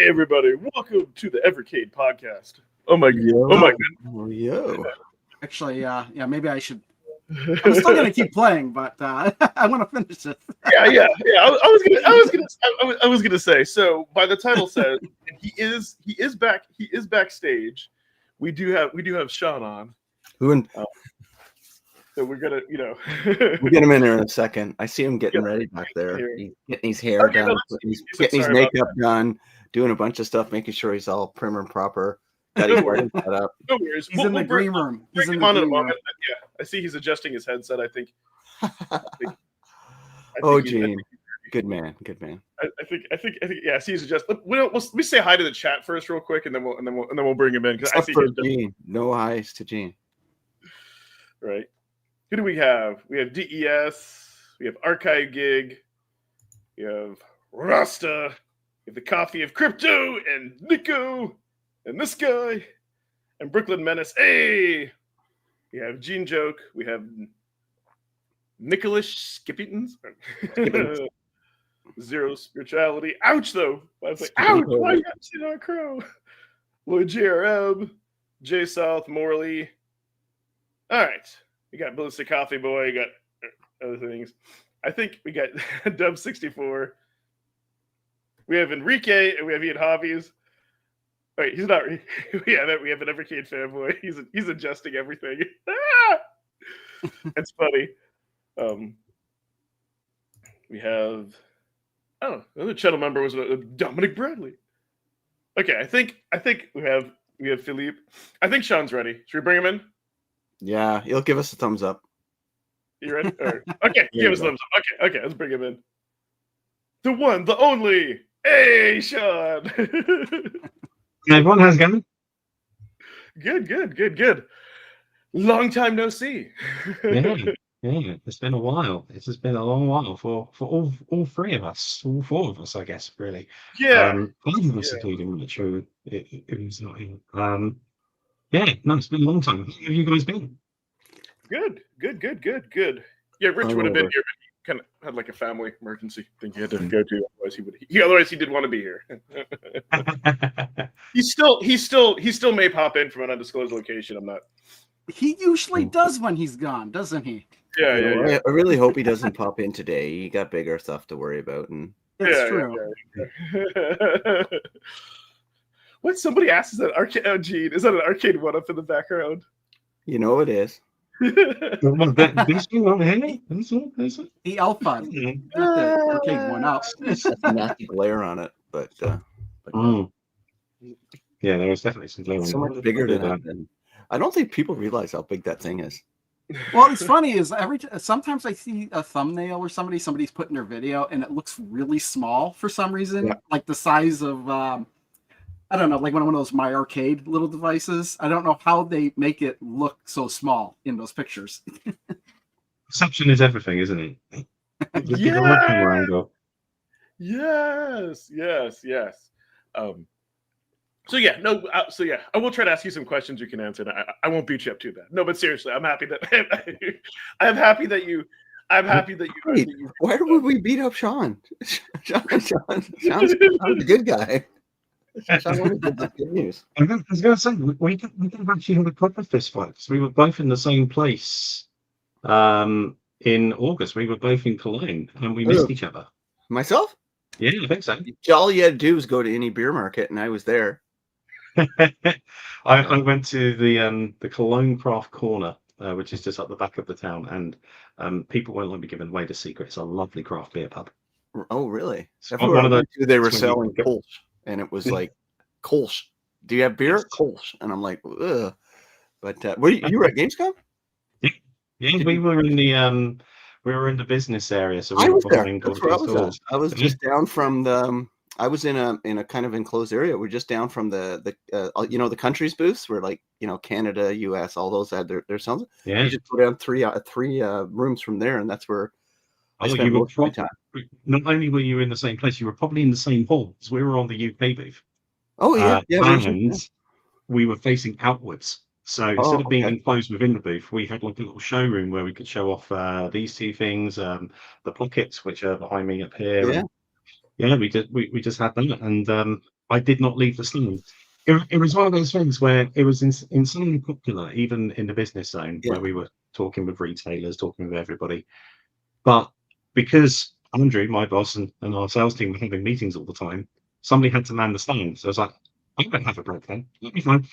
everybody, welcome to the Evercade podcast. Oh my Yo. god. Yo. Actually, yeah, maybe I should. I'm still gonna keep playing, but I want to finish it. Yeah. I was gonna say. So by the title says, he is back. He is backstage. We do have Sean on. So we're gonna, We'll get him in there in a second. I see him getting ready back there. He's getting his hair done, getting his makeup done, doing a bunch of stuff, making sure he's all prim and proper. Got his wedding set up. No worries. He's in the green room. He's in the green room. Yeah, I see he's adjusting his headset. I think. Oh, Gene, good man. I think. Yeah, I see he's adjusting. Let me say hi to the chat first, real quick, and then we'll bring him in because I see Gene. No highs to Gene. Right. Who do we have? We have DES. We have Archive Gig. We have Rasta. We have the Coffee of Crypto and Nico and this guy and Brooklyn Menace. Hey, we have Genejoke. We have Nicholas Skippingtons. Zero Spirituality. Ouch, though. I was like, ouch. Why you got shit on Crow? Lloyd JRM. J South Morley. All right. We got Ballistic Coffee Boy. We got other things. I think we got Dub 64. We have Enrique and we have Ian Hobbies. Wait, he's not. Yeah, we have an Evercade fanboy. He's adjusting everything. It's funny. We have another channel member was Dominic Bradley. Okay, I think we have Philippe. I think Sean's ready. Should we bring him in? Yeah, he'll give us a thumbs up. You ready? Okay, give us a thumbs up. Okay, let's bring him in. The one, the only. Hey, Sean. Everyone, how's it going? Good. Long time no see. Yeah, it's been a while. It has been a long while for all three of us, all four of us, I guess, really. Yeah. Five of us, including Richard, it was not here. Yeah, no, it's been a long time. How have you guys been? Good. Yeah, Rich would have been here, but he kind of had like a family emergency thing he had to go to. Otherwise he did want to be here. He still may pop in from an undisclosed location. I'm not. He usually does when he's gone, doesn't he? Yeah. I really hope he doesn't pop in today. He got bigger stuff to worry about, and it's true. Yeah. What somebody asked is that arcade? Oh, Gene, is that an arcade one up in the background? You know it is. This one here? The Alpha, not the arcade one up. That's a nasty glare on it, but yeah, there was definitely some glare. So much bigger than that. And I don't think people realize how big that thing is. Well, it's funny is sometimes I see a thumbnail or somebody's putting their video and it looks really small for some reason, like the size of I don't know, like one of those My Arcade little devices. I don't know how they make it look so small in those pictures. Perception is everything, isn't it? Yes. I will try to ask you some questions you can answer. And I won't beat you up to that. No, but seriously, I'm happy that Wait, why would we beat up Sean? Sean's a good guy. Good news. I was going to say we didn't actually have a proper fist fight because we were both in the same place. In August, we were both in Cologne and we missed each other. Myself? Yeah, I think so. All you had to do was go to any beer market, and I was there. I went to the Cologne Craft Corner, which is just up the back of the town, and people won't let me give away the secret. It's a lovely craft beer pub. Oh, really? One of they were selling Kolsch, and it was like, Kolsch. Do you have beer? Kolsch. And I'm like, ugh. But you were at Gamescom? Yeah, we were in the business area, so I was there. That's where I was at. I was just down from the. I was in a kind of enclosed area. We're just down from the the countries booths where Canada, US, all those had their sounds. Yeah, you just go down three rooms from there, and that's where I spent most of my time. Not only were you in the same place, you were probably in the same hall because we were on the UK booth. Oh yeah, and we were facing outwards. So instead of being enclosed within the booth, we had like a little showroom where we could show off these two things, the pockets which are behind me up here. Yeah. Yeah, we just had them, and I did not leave the stand. It was one of those things where it was insanely popular, even in the business zone, where we were talking with retailers, talking with everybody. But because Andrew, my boss, and our sales team were having meetings all the time, somebody had to man the stand. So I was like, I'm going to have a break then. Let me fine.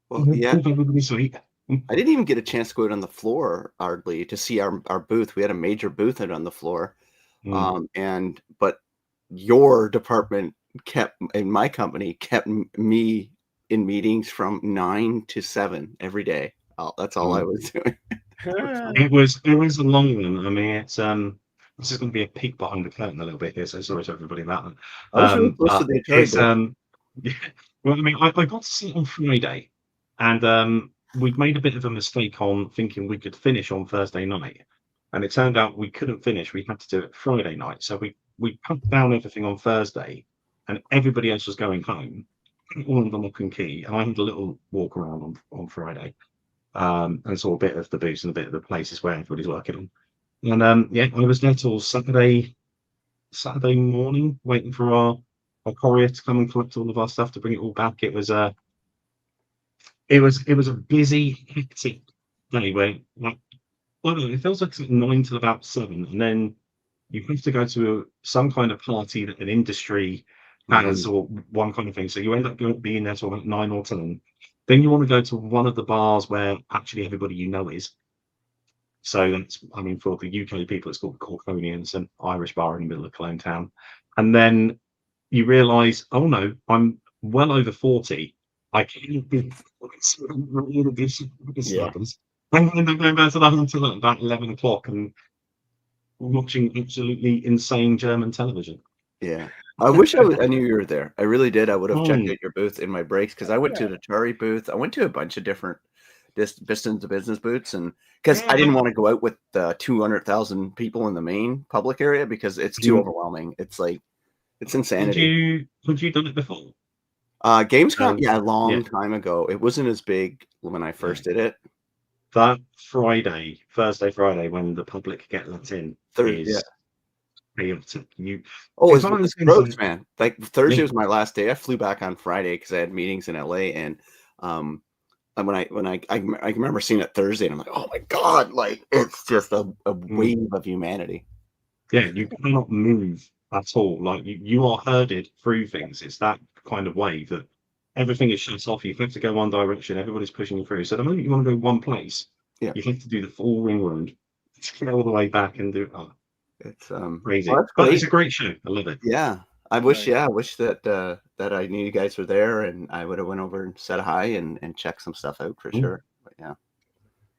Well, yeah. Sweet. I didn't even get a chance to go out on the floor hardly to see our booth. We had a major booth out on the floor. But your department in my company kept me in meetings from 9 to 7 every day. That's all I was doing. It was a long one. I mean, it's this is going to be a peek behind the curtain a little bit here, so sorry to everybody about that. I was really close to the Atari. Yeah, well, I mean, I got to see it on Friday, and we'd made a bit of a mistake on thinking we could finish on Thursday night, and it turned out we couldn't finish. We had to do it Friday night, so we put down everything on Thursday, and everybody else was going home, all under lock and key, and I had a little walk around on Friday. And saw a bit of the booths and a bit of the places where everybody's working on. And yeah, I was there till Saturday morning, waiting for our courier to come and collect all of our stuff to bring it all back. It was a busy, hectic day where, like, I don't know, it feels like it's 9 till about 7, and then you have to go to some kind of party that an industry has, or one kind of thing. So you end up being there till about 9 or 10. Then you want to go to one of the bars where actually everybody you know is. So that's, I mean, for the UK people, it's called Cologne. It's an Irish bar in the middle of Cologne town. And then you realise, oh no, I'm well over 40. I can't be really this happens. I'm going back to that until about 11 o'clock and watching absolutely insane German television. Yeah. I wish I knew you were there. I really did. I would have checked out your booth in my breaks because I went to the Atari booth. I went to a bunch of different business to business booths, and because I didn't want to go out with 200,000 people in the main public area because it's too overwhelming. It's like it's insanity. Had you done it before? Gamescom, yeah, a long time ago. It wasn't as big when I first did it. That Thursday, Friday, when the public get let in, is chaotic. It's gross, man. Like Thursday was my last day. I flew back on Friday because I had meetings in LA, and when I remember seeing it Thursday, and I'm like, oh my god, like it's just a wave of humanity. Yeah, you cannot move at all. Like you are herded through things. It's that kind of wave that everything is shut off. You have to go one direction. Everybody's pushing you through. So the moment you want to go one place, you have to do the full ring round to go all the way back and do. It's crazy, but it's a great show. I love it. Yeah, I wish that that I knew you guys were there, and I would have went over and said hi and checked some stuff out for sure. But yeah,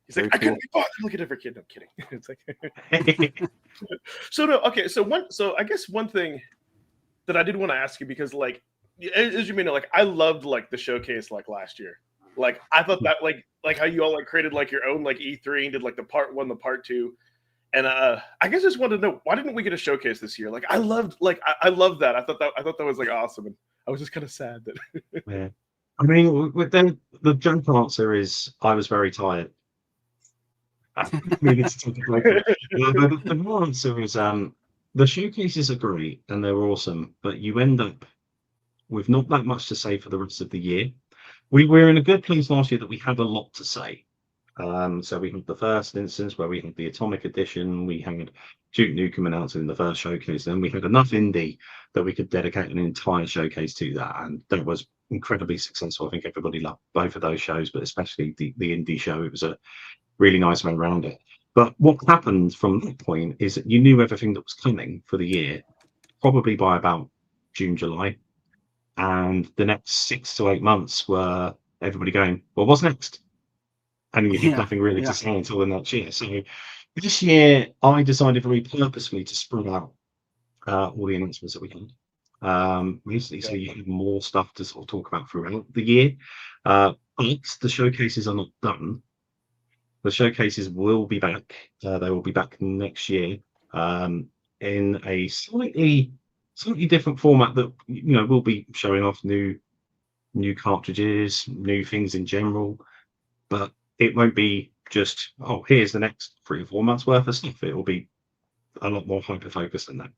he's like, I couldn't be bothered. Look at Evercade. I'm kidding. It's like So I guess one thing that I did want to ask you, because like as you may know, like I loved like the showcase like last year. Like I thought that like how you all like created like your own like E3 and did like the part 1, the part 2. And I guess I just wanted to know, why didn't we get a showcase this year? Like I loved that. I thought that was like awesome, and I was just kind of sad that. Yeah, I mean, then the joke answer is I was very tired. The more answer is the showcases are great and they're awesome, but you end up with not that much to say for the rest of the year. We were in a good place last year that we had a lot to say. So we had the first instance where we had the Atomic Edition, we had Duke Nukem announced in the first showcase, and we had enough indie that we could dedicate an entire showcase to that, and that was incredibly successful. I think everybody loved both of those shows, but especially the indie show. It was a really nice way around it. But what happened from that point is that you knew everything that was coming for the year, probably by about June, July, and the next 6 to 8 months were everybody going, well, what's next? And you have nothing really to say until the next year. So this year, I decided very purposefully to spread out all the announcements that we had. Basically, so you have more stuff to sort of talk about throughout the year. But the showcases are not done. The showcases will be back. They will be back next year in a slightly different format that we'll be showing off new cartridges, new things in general, but it won't be just, oh, here's the next 3 or 4 months worth of stuff. It will be a lot more hyper focused than that.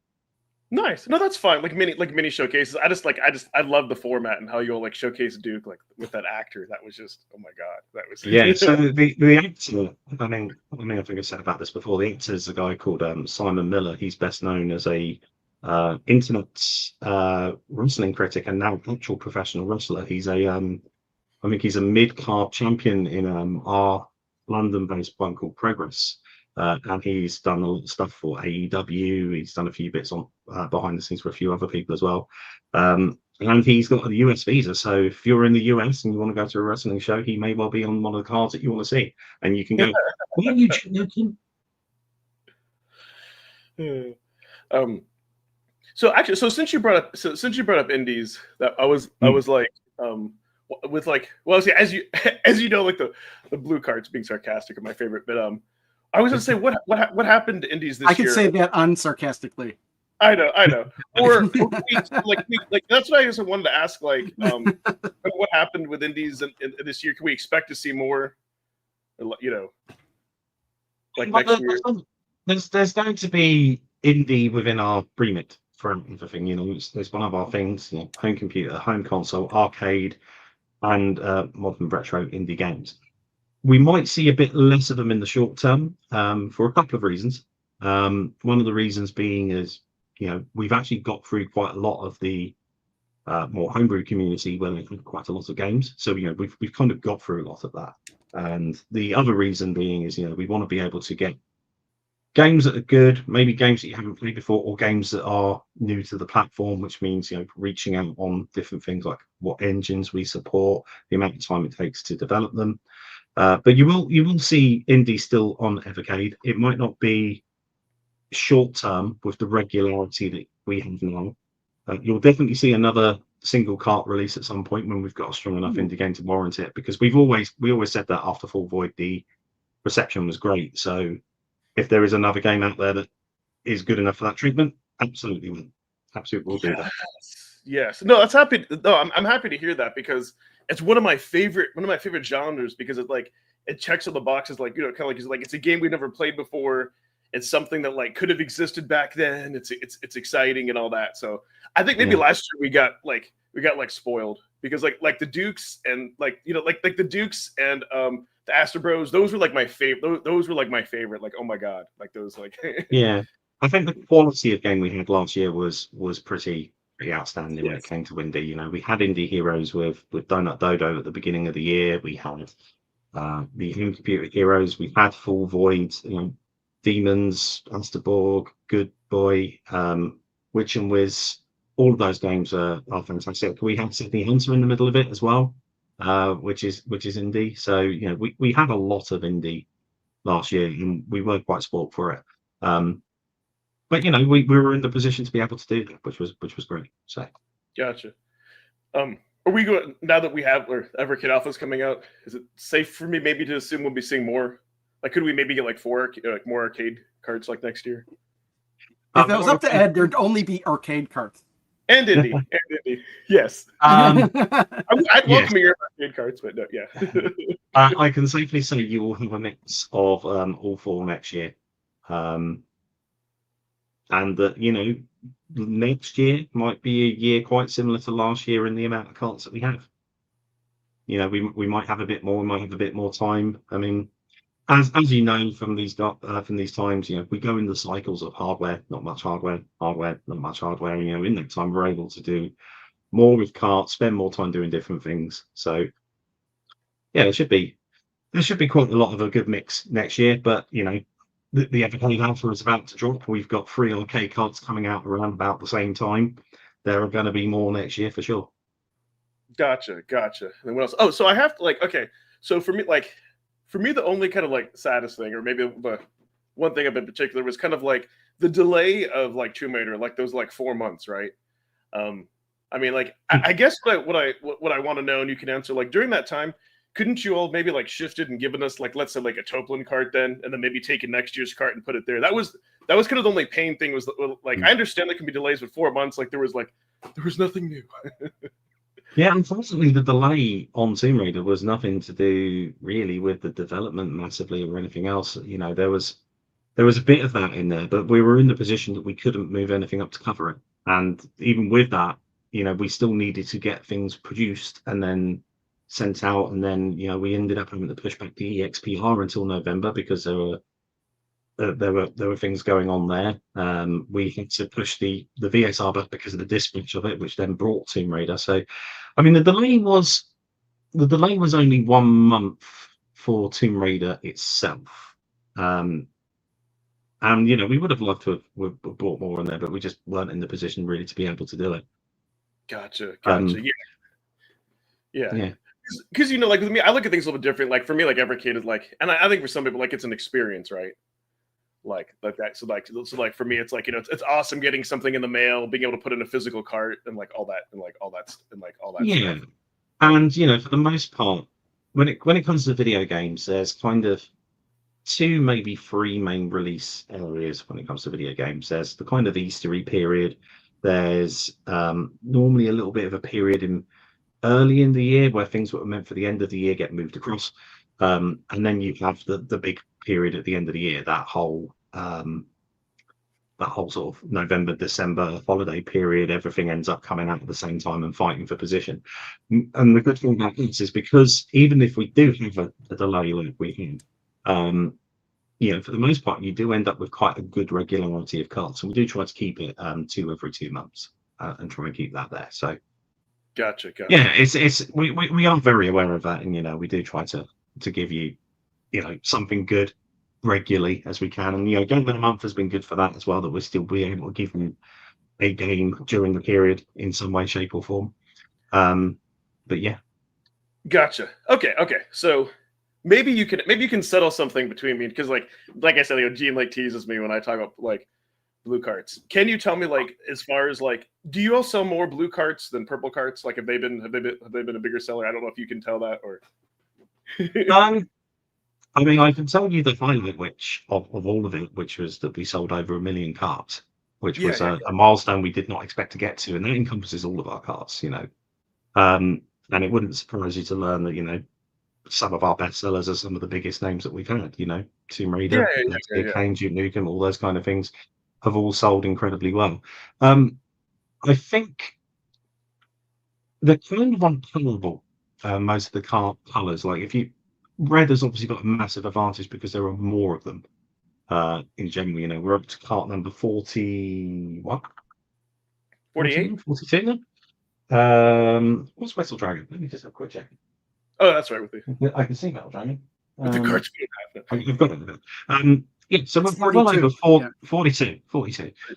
Nice. No, that's fine. Like mini showcases. I love the format and how you'll like showcase Duke like with that actor. That was just, oh my god, that was Yeah. So the actor, I think I said about this before. The actor is a guy called Simon Miller. He's best known as a internet wrestling critic and now actual professional wrestler. He's a I think he's a mid-card champion in our London-based one called Progress. And he's done a lot of stuff for AEW. He's done a few bits on behind the scenes for a few other people as well. And he's got a US visa. So if you're in the US and you want to go to a wrestling show, he may well be on one of the cards that you want to see. And you can go, why are you joking? So actually, since you brought up indies, that I was like, with like, well, see, as you know, like the blue cards, being sarcastic are my favorite, but I was gonna say what happened to indies this year. I can say that unsarcastically. I know. Or like that's what I just wanted to ask. Like, what happened with indies in this year? Can we expect to see more? You know, like next year. There's going to be indie within our remit for everything. You know, there's one of our things. You know, home computer, home console, arcade, and modern retro indie games. We might see a bit less of them in the short term for a couple of reasons. One of the reasons being is, you know, we've actually got through quite a lot of the more homebrew community where they've had quite a lot of games. So, you know, we've kind of got through a lot of that. And the other reason being is, you know, we want to be able to get games that are good, maybe games that you haven't played before, or games that are new to the platform, which means, you know, reaching out on different things like what engines we support, the amount of time it takes to develop them. But you will see indie still on Evercade. It might not be short term with the regularity that we have now. You'll definitely see another single cart release at some point when we've got a strong enough indie game to warrant it, because we always said that after Full Void the reception was great. So if there is another game out there that is good enough for that treatment, absolutely we'll do that. Yes. No, that's happy. No, I'm happy to hear that, because it's one of my favorite genres, because it checks all the boxes, like, you know, kind of like it's a game we've never played before. It's something that like could have existed back then. It's exciting and all that. So I think maybe last year we got spoiled, because like the Dukes and like, you know, like the Dukes and the Astro Bros, those were like my favorite. Those were like my favorite. Like, oh my god, like those like. Yeah, I think the quality of game we had last year was pretty outstanding when it came to indie. You know, we had indie heroes with Donut Dodo at the beginning of the year. We had the home computer heroes. We had Full Void. You know, Demons, Asterborg, Good Boy, Witch and Wiz. All of those games are fantastic. We had Sydney Hunter in the middle of it as well, which is indie. So, you know, we had a lot of indie last year, and we were quite spoiled for it. But you know, we were in the position to be able to do that, which was great. So, gotcha. Are we going, now that we have Evercade Alpha's coming out? Is it safe for me maybe to assume we'll be seeing more? Like, could we maybe get like more arcade cards like next year? If that was up to Ed, there'd only be arcade cards. And indie, yes. I'd welcome your arcade cards, but no, yeah. I can safely say you will have a mix of all four next year. And that, you know, next year might be a year quite similar to last year in the amount of cards that we have. You know, we might have a bit more. We might have a bit more time. I mean, as you know from these times, you know, we go in the cycles of hardware, not much hardware, not much hardware. You know, in that time, we're able to do more with carts, spend more time doing different things. So, yeah, there should be quite a lot of a good mix next year. But you know, the Evercade Alpha is about to drop. We've got 3 arcade cards coming out around about the same time. There are going to be more next year for sure. Gotcha. And then what else? Oh, so I have to okay. So for me, the only kind of like saddest thing, or maybe the one thing in particular, was kind of like the delay of like Tomb Raider, like those like 4 months, right? I mean, like I guess what I want to know, and you can answer, like during that time, couldn't you all maybe like shifted and given us like, let's say like a Toplin cart then, and then maybe taken next year's cart and put it there? That was kind of the only pain thing, was like, I understand there can be delays with 4 months. Like there was nothing new. Yeah, unfortunately, the delay on Tomb Raider was nothing to do really with the development massively or anything else. You know, there was there was a bit of that in there, but we were in the position that we couldn't move anything up to cover it. And even with that, we still needed to get things produced and then sent out. And then, we ended up having to push back the EXPR until November because there were things going on there. We had to push the VSR back because of the dispatch of it, which then brought Tomb Raider. So, I mean, the delay was only 1 month for Tomb Raider itself. And we would have loved to have brought more in there, but we just weren't in the position really to be able to do it. Gotcha. Yeah. Because like with me, I look at things a little bit different. Like for me, like Evercade is like, and I think for some people, like it's an experience, right? Like that. So like for me, it's like it's awesome getting something in the mail, being able to put in a physical cart, and like all that. Yeah, stuff. And for the most part, when it comes to video games, there's kind of 2, maybe 3 main release areas when it comes to video games. There's the kind of Eastery period. There's normally a little bit of a period early in the year where things that were meant for the end of the year get moved across. And then you have the big period at the end of the year, that whole sort of November, December holiday period. Everything ends up coming out at the same time and fighting for position. And the good thing about this is because even if we do have a delay like we have, for the most part, you do end up with quite a good regularity of cards. And we do try to keep it 2 every 2 months and try and keep that there. So, Gotcha. Yeah, we are very aware of that, and we do try to give you, something good regularly as we can. And Game of the Month has been good for that as well. That we're still being able to give you a game during the period in some way, shape, or form. But yeah. Gotcha. Okay. So maybe you can settle something between me because like I said, Gene like teases me when I talk about like blue carts. Can you tell me like as far as like do you all sell more blue carts than purple carts? Like have they been a bigger seller? I don't know if you can tell that or I mean, I can tell you the highlight of all of it, which was that we sold over 1 million carts, which was a milestone we did not expect to get to, and that encompasses all of our carts, and it wouldn't surprise you to learn that some of our best sellers are some of the biggest names that we've had, Tomb Raider, Kane, Duke Nukem, all those kind of things have all sold incredibly well. I think they're kind of unplayable, most of the card colours. Like Red has obviously got a massive advantage because there are more of them. In general, we're up to cart number 40, what? 48? 42 now? What's Metal Dragon? Let me just have a quick check. Oh, that's right with you. I can see Metal Dragon. The cards I've got it. Yeah, so we've got over 42.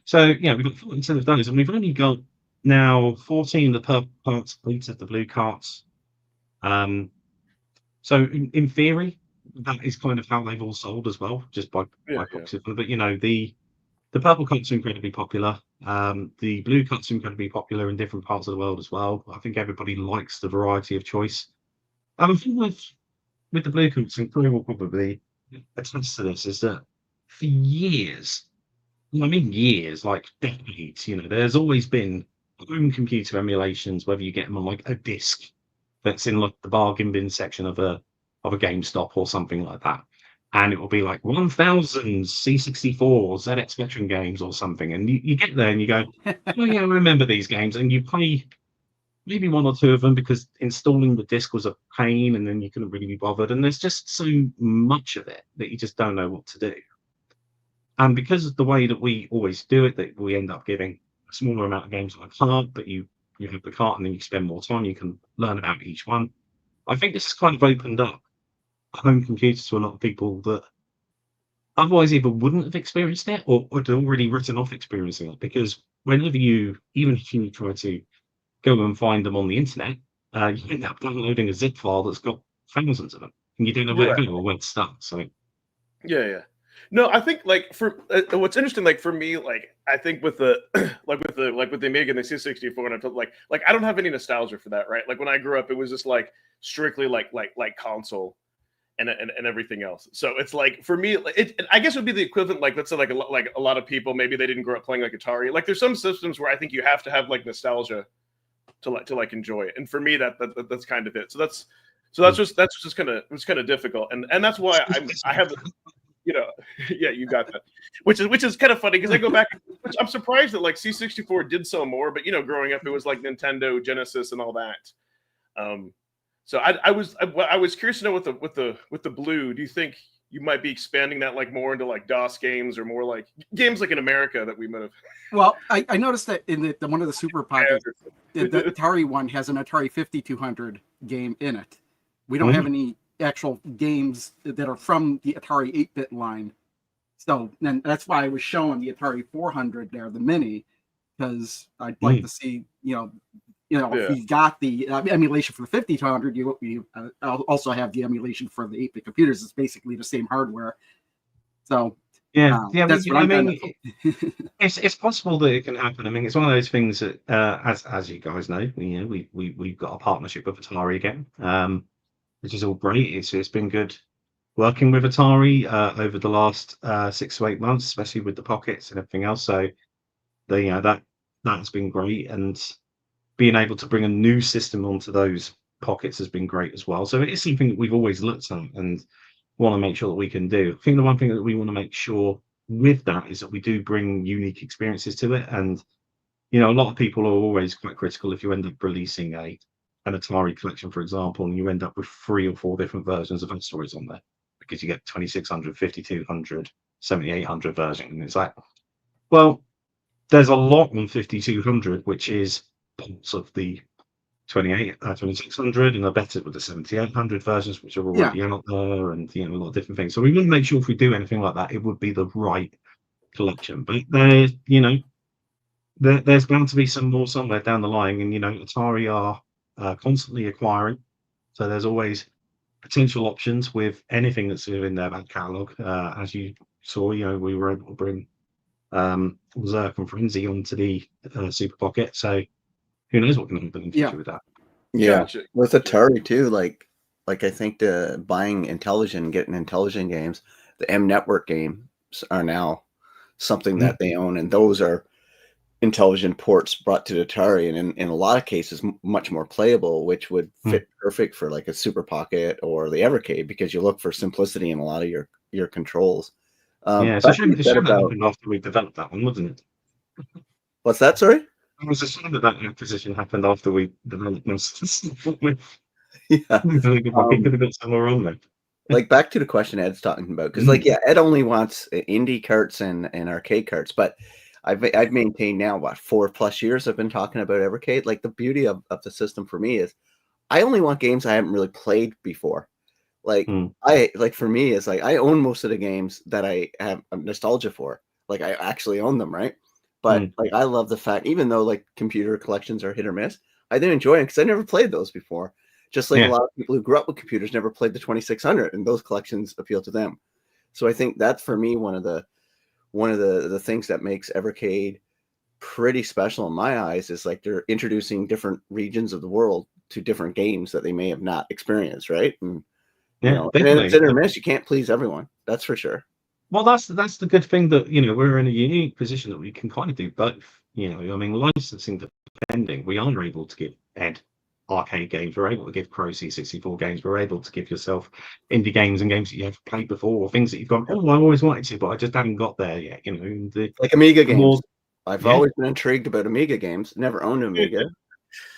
So, we've got 42 of those, and we've only got now 14 of the purple carts, 8 of the blue carts. So, in theory, that is kind of how they've all sold as well, just by proxy. But, the purple carts are incredibly popular. The blue carts are incredibly popular in different parts of the world as well. I think everybody likes the variety of choice. I think with the blue carts, and Chloe will probably attest to this, is that for years, like decades, there's always been home computer emulations, whether you get them on like a disc that's in like the bargain bin section of a GameStop or something like that, and it will be like 1,000 C64 ZX Veteran games or something, and you get there and you go, oh yeah, I remember these games, and you play maybe 1 or 2 of them because installing the disc was a pain, and then you couldn't really be bothered, and there's just so much of it that you just don't know what to do. And because of the way that we always do it, that we end up giving a smaller amount of games on a cart, but you have the cart and then you spend more time, you can learn about each one. I think this has kind of opened up home computers to a lot of people that otherwise either wouldn't have experienced it or had already written off experiencing it. Because whenever even if you try to go and find them on the internet, you end up downloading a zip file that's got thousands of them, and you don't know where to go or where to start. So, yeah. No, I think like for what's interesting, like for me, like I think with the with the Amiga and the C64, and I felt like I don't have any nostalgia for that, right? Like when I grew up, it was just like strictly like console and everything else. So it's like for me, I guess it would be the equivalent, like let's say like a lot of people, maybe they didn't grow up playing like Atari. Like there's some systems where I think you have to have like nostalgia to enjoy it, and for me that's kind of it. So that's just kind of difficult, and that's why I have. you know, yeah, you got that. Which is kind of funny because I go back. Which I'm surprised that like C64 did sell more, but growing up it was like Nintendo, Genesis, and all that. So I was curious to know with the blue. Do you think you might be expanding that like more into like DOS games or more like games like in America that we might have? Well, I noticed that in the one of the Super Pockets, the Atari one has an Atari 5200 game in it. We don't have any actual games that are from the Atari 8-bit line. So and that's why I was showing the Atari 400 there, the mini, because I'd like to see, if you got the emulation for the 5200, you also have the emulation for the 8-bit computers. It's basically the same hardware. So that's what I mean, it's possible that it can happen. I mean, it's one of those things that, as you guys know, we've got a partnership with Atari again, which is all great. It's been good working with Atari over the last 6 to 8 months, especially with the pockets and everything else. So that's been great, and being able to bring a new system onto those pockets has been great as well. So it is something that we've always looked at and want to make sure that we can do. I think the one thing that we want to make sure with that is that we do bring unique experiences to it. And a lot of people are always quite critical if you end up releasing an Atari collection, for example, and you end up with 3 or 4 different versions of stories on there, because you get 2600, 5200, 7800 version, and it's like, well, there's a lot on 5200 which is parts of the 2600, and I bet it with the 7800 versions which are already out there, and a lot of different things. So we want to make sure if we do anything like that, it would be the right collection. But there's bound to be some more somewhere down the line, and Atari are constantly acquiring, so there's always potential options with anything that's in their back catalogue. As you saw, we were able to bring Zerk and Frenzy onto the Super Pocket, so who knows what can happen in the future with that. Yeah, Gotcha. with Atari too, like I think buying Intellivision, getting Intellivision games, the M Network games are now something that they own, and those are Intellivision ports brought to Atari, and in a lot of cases much more playable, which would fit perfect for like a Super Pocket or the Evercade, because you look for simplicity in a lot of your controls. It's a shame that happened after we developed that one, wasn't it? What's that, sorry? It was a shame that acquisition happened after we developed this. Yeah. Could have got somewhere wrong there. Like, back to the question Ed's talking about, because Ed only wants indie carts and arcade carts, but I've maintained now 4+ years I've been talking about Evercade. Like, the beauty of the system for me is I only want games I haven't really played before. Like for me, it's like I own most of the games that I have nostalgia for. Like, I actually own them, right? But like, I love the fact, even though like computer collections are hit or miss, I do enjoy it because I never played those before. Just like a lot of people who grew up with computers never played the 2600, and those collections appeal to them. So I think that's, for me, one of the things that makes Evercade pretty special in my eyes, is like they're introducing different regions of the world to different games that they may have not experienced, right? And and it's hit or miss. You can't please everyone, that's for sure. Well, that's the good thing, that we're in a unique position that we can kind of do both. I mean, licensing depending, we are able to give Ed arcade games, we're able to give Crow C64 games, we're able to give yourself indie games and games that you have played before, or things that you've gone, I always wanted to, but I just haven't got there yet. Like Amiga games. I've always been intrigued about Amiga games. Never owned Amiga,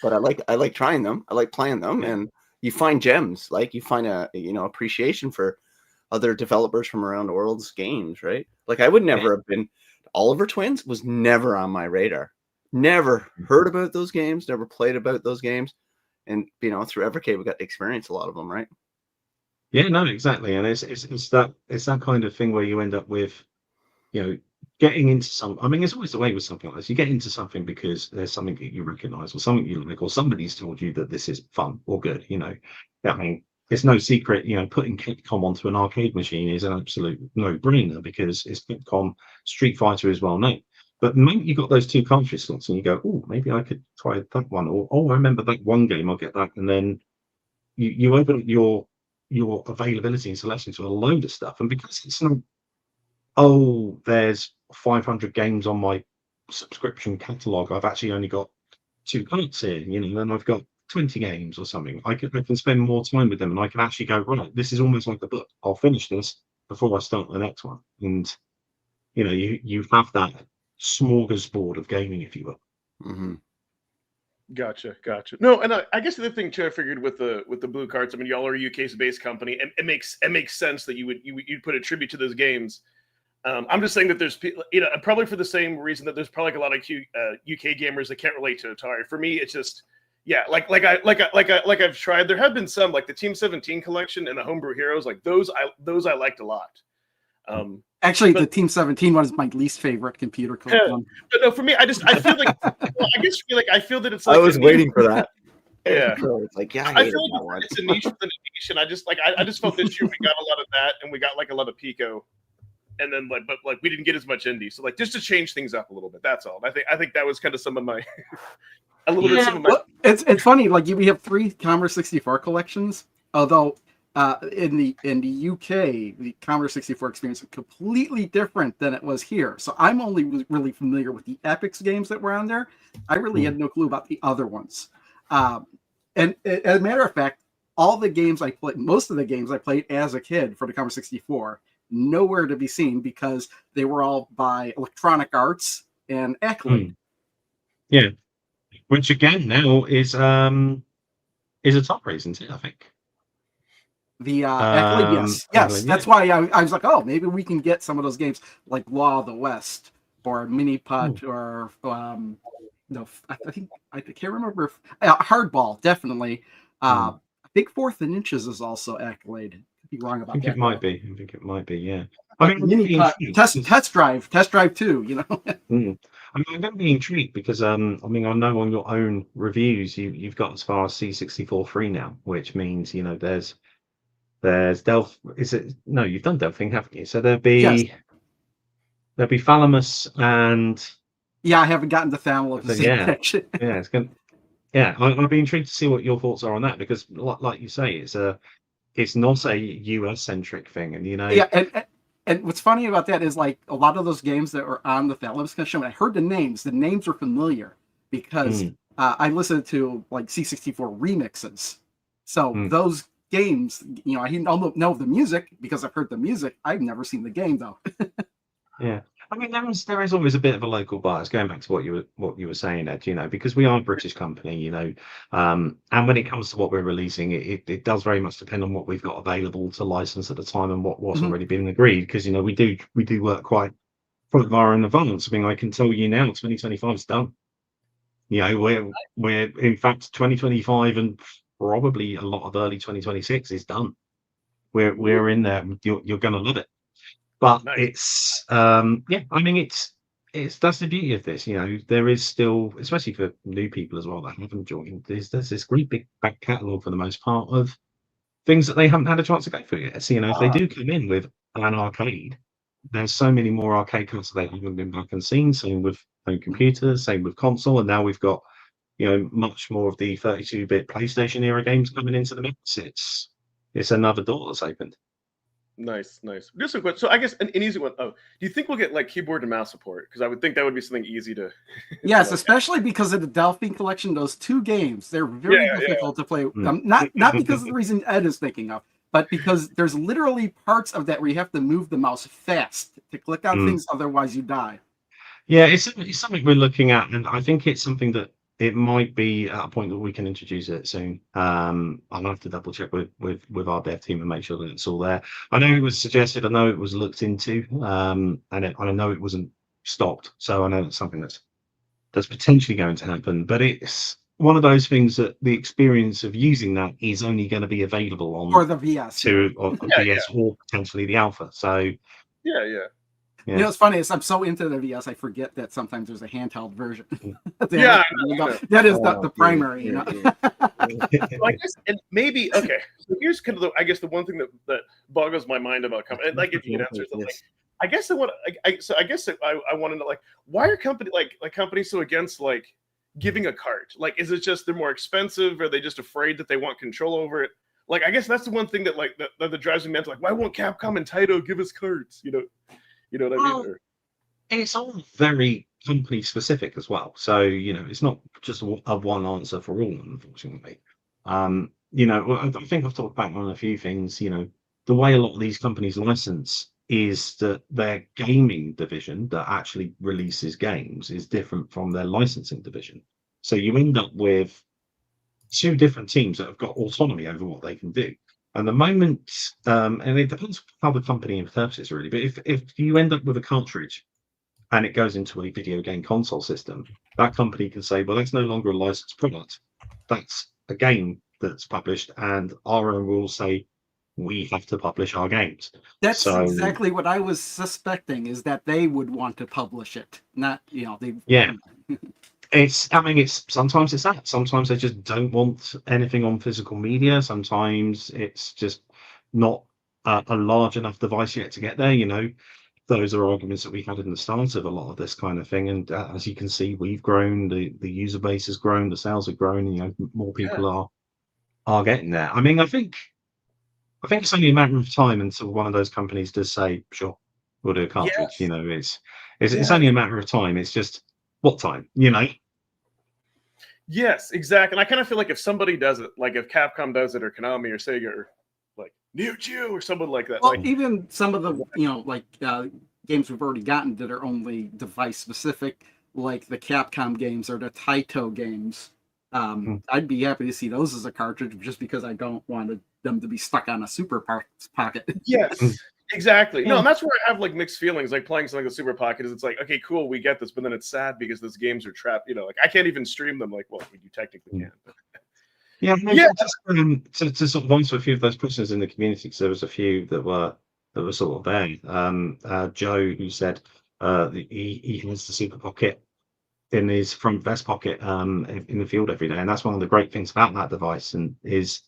but I like trying them. I like playing them, and you find gems. Like, you find a appreciation for other developers from around the world's games, right? Like, I would never have been. Oliver Twins was never on my radar. Never heard about those games. Never played about those games. And through Evercade, we got to experience a lot of them, right? Yeah, no, exactly. And it's that kind of thing where you end up with, getting into some. I mean, it's always the way with something like this. You get into something because there's something that you recognize, or something you like, or somebody's told you that this is fun or good. I mean, it's no secret. Putting Capcom onto an arcade machine is an absolute no-brainer, because it's Capcom. Street Fighter is well known. But maybe you got those 2 cartridge slots, and you go, oh, maybe I could try that one, or I remember that one game, I'll get that, and then you open up your availability and selection to a load of stuff, and because it's not, there's 500 games on my subscription catalog, I've actually only got 2 carts here, then I've got 20 games or something. I can spend more time with them, and I can actually go, right, this is almost like a book. I'll finish this before I start the next one. And you have that smorgasbord of gaming, if you will. Mm-hmm. Gotcha. No, and I guess the other thing too, I figured with the blue cards. I mean, y'all are a UK based company, and it makes sense that you'd put a tribute to those games. I'm just saying that there's probably for the same reason that there's probably like a lot of UK gamers that can't relate to Atari. For me, it's just like I've tried. There have been some like the Team 17 collection and the Homebrew Heroes, like those I liked a lot. Actually, the Team 17 one is my least favorite computer collection. But no, for me, I feel like I feel that it's like I was waiting for that. Yeah, it's like I feel like it's a niche within a niche, and I just felt this year we got a lot of that, and we got like a lot of Pico, and then but we didn't get as much indie. So like just to change things up a little bit, that's all. I think that was kind of some of my Well, it's funny. Like we have 3 Commodore 64 collections, although. In the UK, the Commodore 64 experience is completely different than it was here. So I'm only really familiar with the Epix games that were on there. I really had no clue about the other ones. And as a matter of fact, all the games I played, most of the games I played as a kid for the Commodore 64, nowhere to be seen because they were all by Electronic Arts and Accolade. Yeah, which again now is a top race, isn't it? I think. The Accolade, yes. Accolade, that's why I was like, oh, maybe we can get some of those games like Law of the West or Mini Putt or no, I can't remember. Hardball, definitely. I think Fourth and Inches is also Accolade. Could be wrong about that. I think it might be. Yeah. I mean, Mini Putt, test drive too. You know. I mean, I'm going to be intrigued because I mean, I know on your own reviews you've got as far as C64 free now, which means there's Delph. Is it? No, you've done Delphine, haven't you? So there'll be Thalamus and. Yeah, I haven't gotten to Thalamus. Yeah, it's going. Yeah, I'll be intrigued to see what your thoughts are on that because, like you say, it's not a US centric thing, and Yeah, and what's funny about that is like a lot of those games that were on the Thalamus collection. I heard the names were familiar because I listened to like C64 remixes. So those games, I don't know the music because I've heard the music. I've never seen the game though. Yeah, I mean there is always a bit of a local bias. Going back to what you were saying, Ed, because we are a British company, and when it comes to what we're releasing, it does very much depend on what we've got available to license at the time and what's already been agreed. Because we do work quite far in advance. I mean, I can tell you now, 2025 is done. We're in fact 2025 and probably a lot of early 2026 is done. We're in there. You're going to love it. But nice. I mean, it's that's the beauty of this. There is still, especially for new people as well that haven't joined, there's this great big back catalogue for the most part of things that they haven't had a chance to go through yet. So if they do come in with an arcade, there's so many more arcade consoles they haven't been back and seen. Same with home computers, same with console, and now we've got much more of the 32-bit PlayStation era games coming into the mix. It's another door that's opened. Nice. Just a quick. So I guess an easy one. Oh, do you think we'll get like keyboard and mouse support? Because I would think that would be something easy to. Yes, especially because of the Delphine collection. Those 2 games, they're very difficult to play. Not because of the reason Ed is thinking of, but because there's literally parts of that where you have to move the mouse fast to click on things, otherwise you die. Yeah, it's something we're looking at, and I think it's something that it might be at a point that we can introduce it soon. I'll have to double check with our dev team and make sure that it's all there. I know it was suggested, I know it was looked into, and I know it wasn't stopped. So I know it's something that's potentially going to happen. But it's one of those things that the experience of using that is only going to be available on or the VS or VS or potentially the Alpha. So yeah. It's funny. I'm so into the VS, I forget that sometimes there's a handheld version. That is the primary. So I guess, and maybe okay. So here's kind of the one thing that boggles my mind about company. And like if you can answer something, I guess I want to know why are companies so against giving a cart? Like, is it just they're more expensive? Are they just afraid that they want control over it? Like, I guess that's the one thing that that drives me mental. Like, why won't Capcom and Taito give us carts? You know what I mean? It's all very company specific as well. So, it's not just a one answer for all, unfortunately. I think I've talked back on a few things, the way a lot of these companies license is that their gaming division that actually releases games is different from their licensing division. So you end up with two different teams that have got autonomy over what they can do. And the moment, and it depends how the company interprets it really, but if you end up with a cartridge and it goes into a video game console system, that company can say, well, that's no longer a licensed product. That's a game that's published, and our own rules say we have to publish our games. That's So exactly what I was suspecting, is that they would want to publish it, not, they. yeah. I mean, it's sometimes it's that. Sometimes they just don't want anything on physical media. Sometimes it's just not a large enough device yet to get there. Those are arguments that we had in the start of a lot of this kind of thing. And as you can see, we've grown. The user base has grown. The sales have grown. More people are getting there. I mean, I think it's only a matter of time until one of those companies does say, "Sure, we'll do a cartridge." Yes. It's only a matter of time. It's just what time, Yes, exactly. And I kind of feel like if somebody does it, like if Capcom does it, or Konami, or Sega, or like Neo Geo, or someone like that. Well, like, even some of the games we've already gotten that are only device specific, like the Capcom games or the Taito games. I'd be happy to see those as a cartridge, just because I don't want them to be stuck on a Super Pocket. Yes, exactly. No, and that's where I have like mixed feelings. Like playing something like Super Pocket is, it's like, okay, cool, we get this, but then it's sad because those games are trapped. Like I can't even stream them. Like, well, you technically can. Just to sort of answer a few of those questions in the community, because there was a few that were sort of there. Joe, who said that he has the Super Pocket in his front vest pocket in the field every day, and that's one of the great things about that device, and is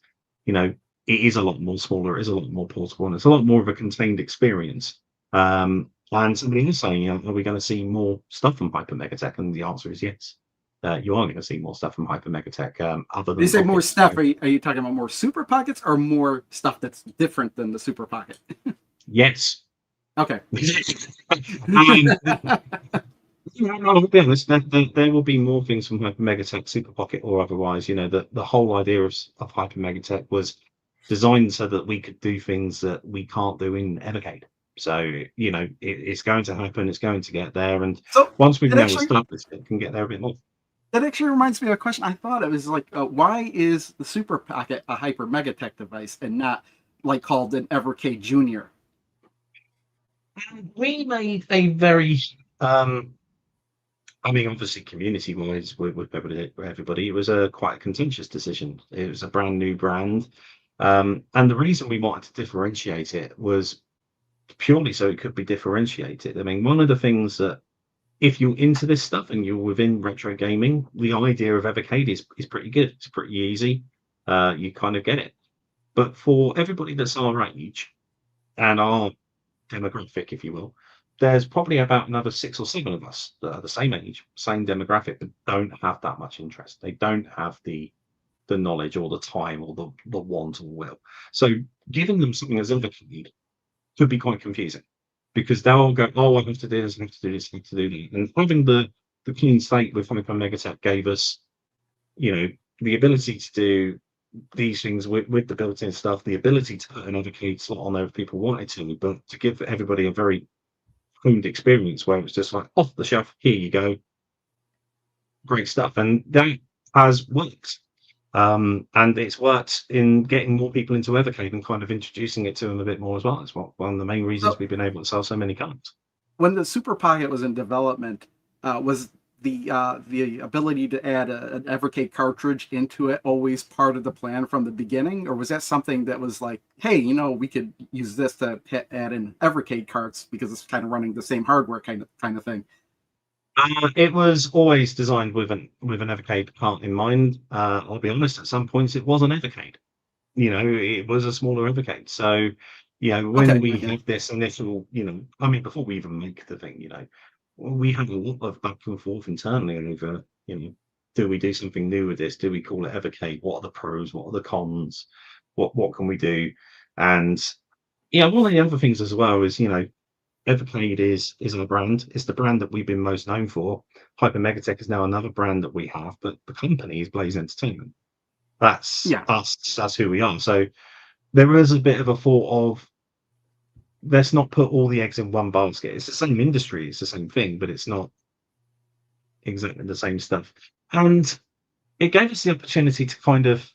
it is a lot more smaller, it is a lot more portable, and it's a lot more of a contained experience. And somebody is saying, are we going to see more stuff from Hyper Megatech? And the answer is yes. You are going to see more stuff from Hyper Megatech. Other than you say more Pockets, stuff, so. are you talking about more Super Pockets or more stuff that's different than the Super Pocket? Yes. Okay. I'll be honest, there will be more things from Hyper Megatech, Super Pocket, or otherwise. The whole idea of Hyper Megatech was designed so that we could do things that we can't do in Evercade. So, it's going to happen, it's going to get there. And so once we've nailed stuff, it can get there a bit more. That actually reminds me of a question. I thought it was like, why is the Super Pocket a Hyper Megatech device and not like called an Evercade Junior? We made a very, obviously community-wise with everybody, it was quite a contentious decision. It was a brand new brand. And the reason we wanted to differentiate it was purely so it could be differentiated. I mean, one of the things that, if you're into this stuff and you're within retro gaming, the idea of Evercade is pretty good. It's pretty easy. You kind of get it. But for everybody that's our age and our demographic, if you will, there's probably about another 6 or 7 of us that are the same age, same demographic, but don't have that much interest. They don't have the knowledge or the time or the want or will. So giving them something as Evercade could be quite confusing, because they'll go, oh, I have to do this, I have to do this, I have to do that. And having the clean slate with Hyper Megatech gave us, the ability to do these things with the built-in stuff, the ability to put an Evercade slot on there if people wanted to, but to give everybody a very honed experience where it was just like, off the shelf, here you go. Great stuff. And that has worked. And it's worked in getting more people into Evercade and kind of introducing it to them a bit more as well. It's one of the main reasons we've been able to sell so many cards. When the Super Pocket was in development, was the ability to add an Evercade cartridge into it always part of the plan from the beginning, or was that something that was like, hey, we could use this to add in Evercade carts because it's kind of running the same hardware kind of thing? It was always designed with an Evercade cart in mind. I'll be honest, at some points it was an Evercade. It was a smaller Evercade. So, when we have this initial, before we even make the thing, we had a lot of back and forth internally over, do we do something new with this? Do we call it Evercade? What are the pros? What are the cons? What can we do? And one of the other things as well is, Evercade is our brand. It's the brand that we've been most known for. Hyper Megatech is now another brand that we have, but the company is Blaze Entertainment. That's us. That's who we are. So there is a bit of a thought of, let's not put all the eggs in one basket. It's the same industry, it's the same thing, but it's not exactly the same stuff. And it gave us the opportunity to kind of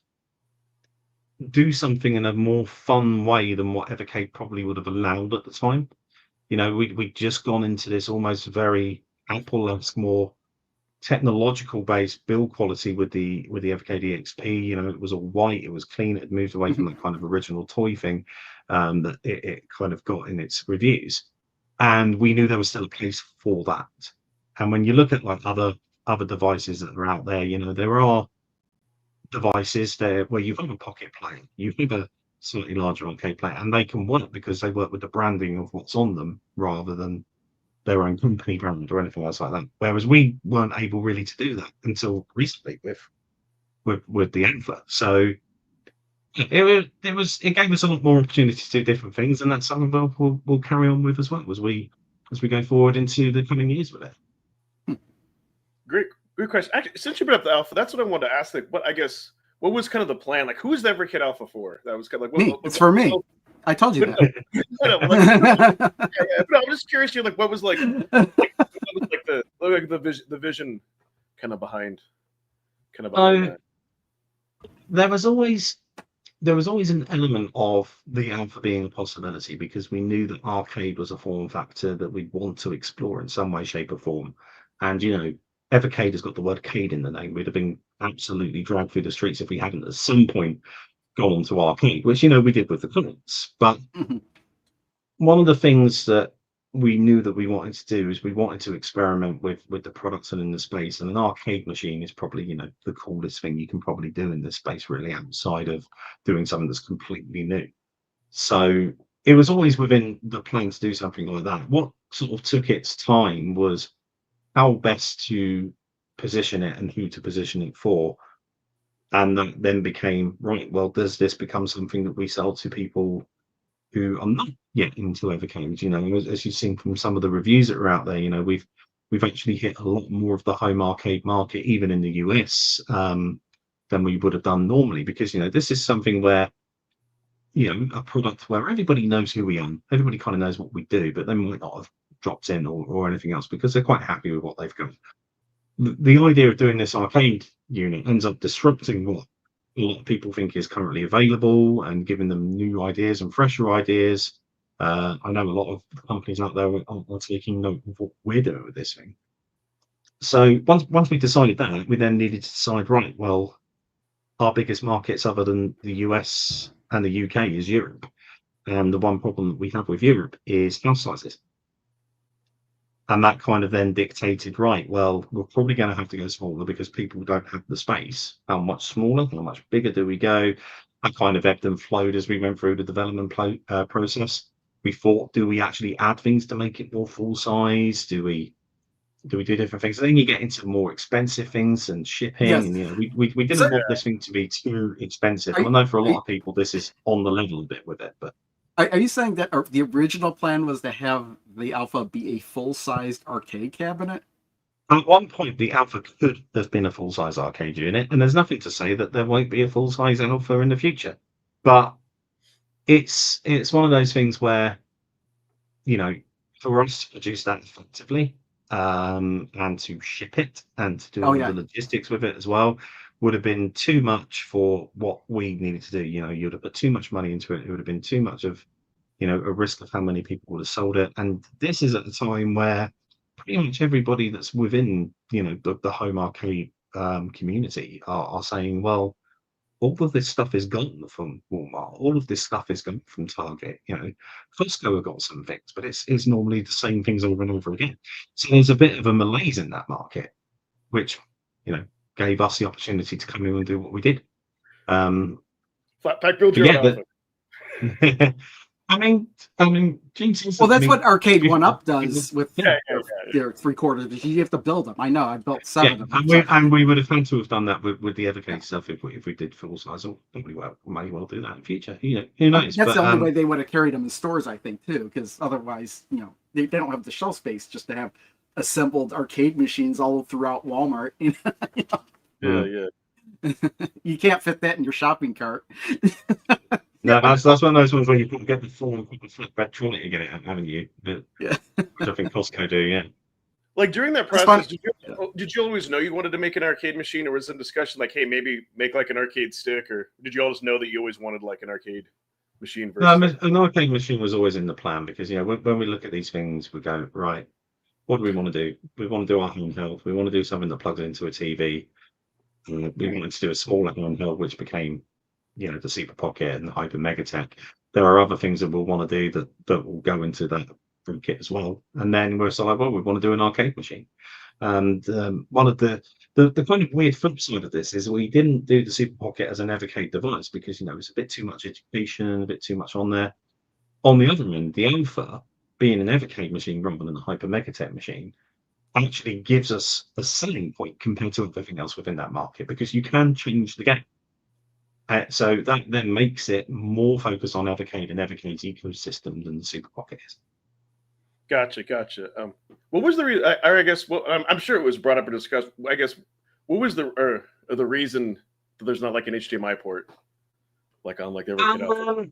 do something in a more fun way than what Evercade probably would have allowed at the time. You know, we'd just gone into this almost very Apple-esque, more technological based build quality with the Evercade EXP. You know, it was all white, it was clean, it had moved away from that kind of original toy thing that it kind of got in its reviews. And we knew there was still a place for that. And when you look at like other devices that are out there, you know, there are devices there where you've got a pocket plane, you've got a slightly larger arcade plane, and they can work because they work with the branding of what's on them rather than their own company brand or anything else like that. Whereas we weren't able really to do that until recently with the Alpha. So it gave us a lot more opportunity to do different things, and that's something we'll carry on with as well as we go forward into the coming years with it. Great question. Actually, since you brought up the Alpha, that's what I wanted to ask. Like, what was kind of the plan? Like, who was the Evercade Alpha for? That was kind of like me. It's for me. I told you that. But I'm just curious. You like what was like the vision kind of behind that? There was always an element of the Alpha being a possibility because we knew that arcade was a form factor that we'd want to explore in some way, shape, or form. And you know, Evercade has got the word "cade" in the name. We'd have been absolutely dragged through the streets if we hadn't at some point gone to arcade, which, you know, we did with the Cologne. But one of the things that we knew that we wanted to do is we wanted to experiment with the products and in the space. And an arcade machine is probably, you know, the coolest thing you can probably do in this space, really, outside of doing something that's completely new. So it was always within the plan to do something like that. What sort of took its time was how best to position it and who to position it for. And that then became, right, well, does this become something that we sell to people who are not yet into Evercade? You know, as you've seen from some of the reviews that are out there, you know, we've actually hit a lot more of the home arcade market, even in the US, than we would have done normally, because, you know, this is something where, you know, a product where everybody knows who we are, everybody kind of knows what we do, but they might not have dropped in or anything else because they're quite happy with what they've got. The idea of doing this arcade unit ends up disrupting what a lot of people think is currently available and giving them new ideas and fresher ideas. I know a lot of companies out there are taking note of what we're doing with this thing. So once we decided that, we then needed to decide, right, well, our biggest markets other than the US and the UK is Europe. And the one problem that we have with Europe is house sizes. And that kind of then dictated, right, well, we're probably going to have to go smaller because people don't have the space. How much smaller? How much bigger do we go? That kind of ebbed and flowed as we went through the development process. We thought, do we actually add things to make it more full size? Do we do different things? And then you get into more expensive things and shipping. Yes. And, you know, we didn't want this thing to be too expensive. And I know for a lot of people, this is on the level a bit with it, but. Are you saying that the original plan was to have the Alpha be a full-sized arcade cabinet? At one point, the Alpha could have been a full-size arcade unit, and there's nothing to say that there won't be a full-size Alpha in the future. But it's one of those things where, you know, for us to produce that effectively and to ship it and to do all the logistics with it as well would have been too much for what we needed to do. You know, you'd have put too much money into it. It would have been too much of, you know, a risk of how many people would have sold it. And this is at the time where pretty much everybody that's within, you know, the home arcade community are saying, well, all of this stuff is gone from Walmart. All of this stuff is gone from Target. You know, Costco have got some things, but it's normally the same things over and over again. So there's a bit of a malaise in that market, which, you know, gave us the opportunity to come in and do what we did. Flat pack build your own Alpha. I mean, Jesus. Well, that's what Arcade 1-Up does with their 3/4. You have to build them. I know. I built 7 of them. And we would have had to have done that with the Evercade stuff if we did full size. Or probably may well do that in the future. You know, who knows? That's the only way they would have carried them in stores, I think, too, because otherwise, you know, they don't have the shelf space just to have assembled arcade machines all throughout Walmart. You know? Yeah. You can't fit that in your shopping cart. No, that's one of those ones where you can get the full flatbed trolley to get it, haven't you? But, Yeah. which I think Costco do, yeah. Like during that That's process, fun. did you always know you wanted to make an arcade machine, or was it a discussion like, hey, maybe make like an arcade stick, or did you always know that you always wanted like an arcade machine No, versus? an arcade machine was always in the plan because, you know, when we look at these things, we go, right, what do we want to do? We want to do our handheld. We want to do something that plugs into a TV. We wanted to do a smaller handheld, which became, you know, the Super Pocket and the Hyper Megatech. There are other things that we'll want to do that will go into that kit as well. And then we're sort of like, well, we want to do an arcade machine. And one of the kind of weird flip side of this is we didn't do the Super Pocket as an Evercade device because, you know, it's a bit too much education, a bit too much on there. On the other end, the Alpha, being an Evercade machine rather than a Hyper Megatech machine, actually gives us a selling point compared to everything else within that market because you can change the game. So that then makes it more focused on Evercade and Evercade's ecosystem than the Super Pocket is. Gotcha. What was the reason? I guess. Well, I'm sure it was brought up or discussed. I guess. What was the reason that there's not like an HDMI port, like on like Evercade Alpha?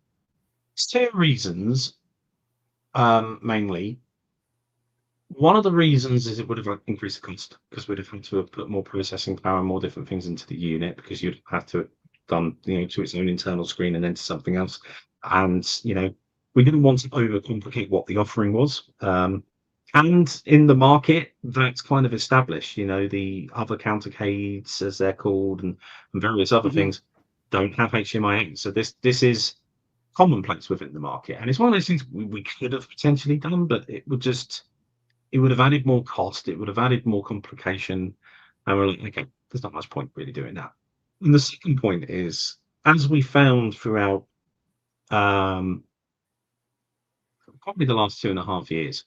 It's two reasons, mainly. One of the reasons is it would have increased the cost because we'd have had to have put more processing power and more different things into the unit because you'd have to have done, you know, to its own internal screen and then to something else. And, you know, we didn't want to overcomplicate what the offering was. And in the market, that's kind of established. You know, the other countercades, as they're called, and various other things don't have HDMI out. So this is commonplace within the market. And it's one of those things we could have potentially done, but it would have added more cost. It would have added more complication. And we're like, okay, there's not much point really doing that. And the second point is, as we found throughout probably the last 2.5 years,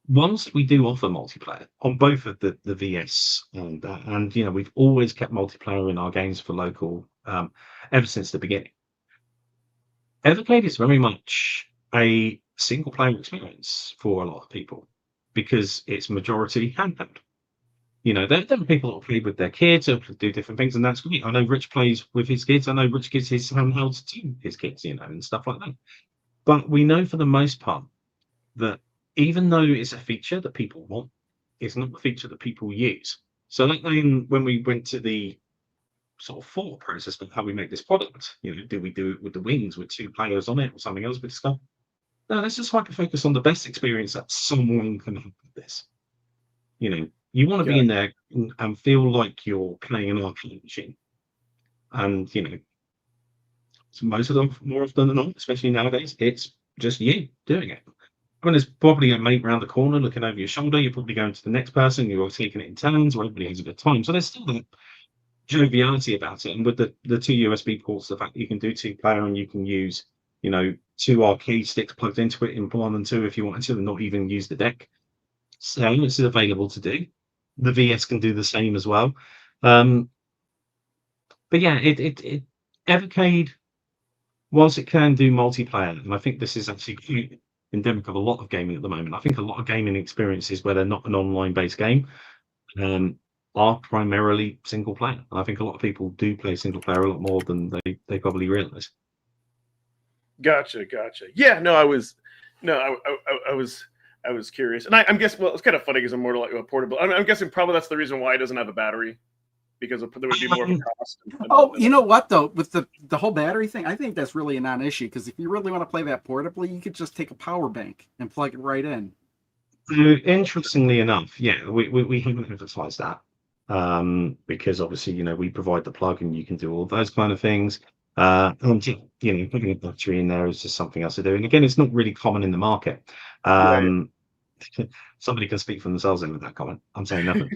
once we do offer multiplayer on both of the VS and you know, we've always kept multiplayer in our games for local ever since the beginning. Evercade is very much a single player experience for a lot of people because it's majority handheld. You know, there are people that play with their kids or do different things, and that's great. I know Rich plays with his kids. I know Rich gives his handhelds to his kids, you know, and stuff like that. But we know for the most part that even though it's a feature that people want, it's not a feature that people use. So that then when we went to the sort of thought process of how we make this product, you know, do we do it with the wings with 2 players on it or something else with stuff? No, let's just hyper focus on the best experience that someone can have with this. You know, you want to be in there and feel like you're playing an arcade machine. And, you know, so most of them, more often than not, especially nowadays, it's just you doing it. I mean, there's probably a mate around the corner looking over your shoulder. You're probably going to the next person. You're taking it in turns where everybody has a good time. So there's still that joviality about it. And with the 2 USB ports, the fact that you can do 2-player and you can use, you know, 2 arcade sticks plugged into it in 1 and 2 if you wanted to, and not even use the deck. So this is available to do. The VS can do the same as well. But yeah, it Evercade, whilst it can do multiplayer, and I think this is actually endemic of a lot of gaming at the moment. I think a lot of gaming experiences where they're not an online-based game are primarily single player. And I think a lot of people do play single player a lot more than they probably realize. Gotcha. Yeah, no, I was curious, and I'm guessing. Well, it's kind of funny because I'm more like a portable. I'm guessing probably that's the reason why it doesn't have a battery, because there would be more of a cost. Oh, you know what though, with the whole battery thing, I think that's really a non-issue because if you really want to play that portably, you could just take a power bank and plug it right in. Interestingly enough, yeah, we haven't emphasized that because obviously, you know, we provide the plug and you can do all those kind of things. And you know, putting a battery in there is just something else to do. And again, it's not really common in the market. Right. Somebody can speak for themselves in with that comment. I'm saying nothing.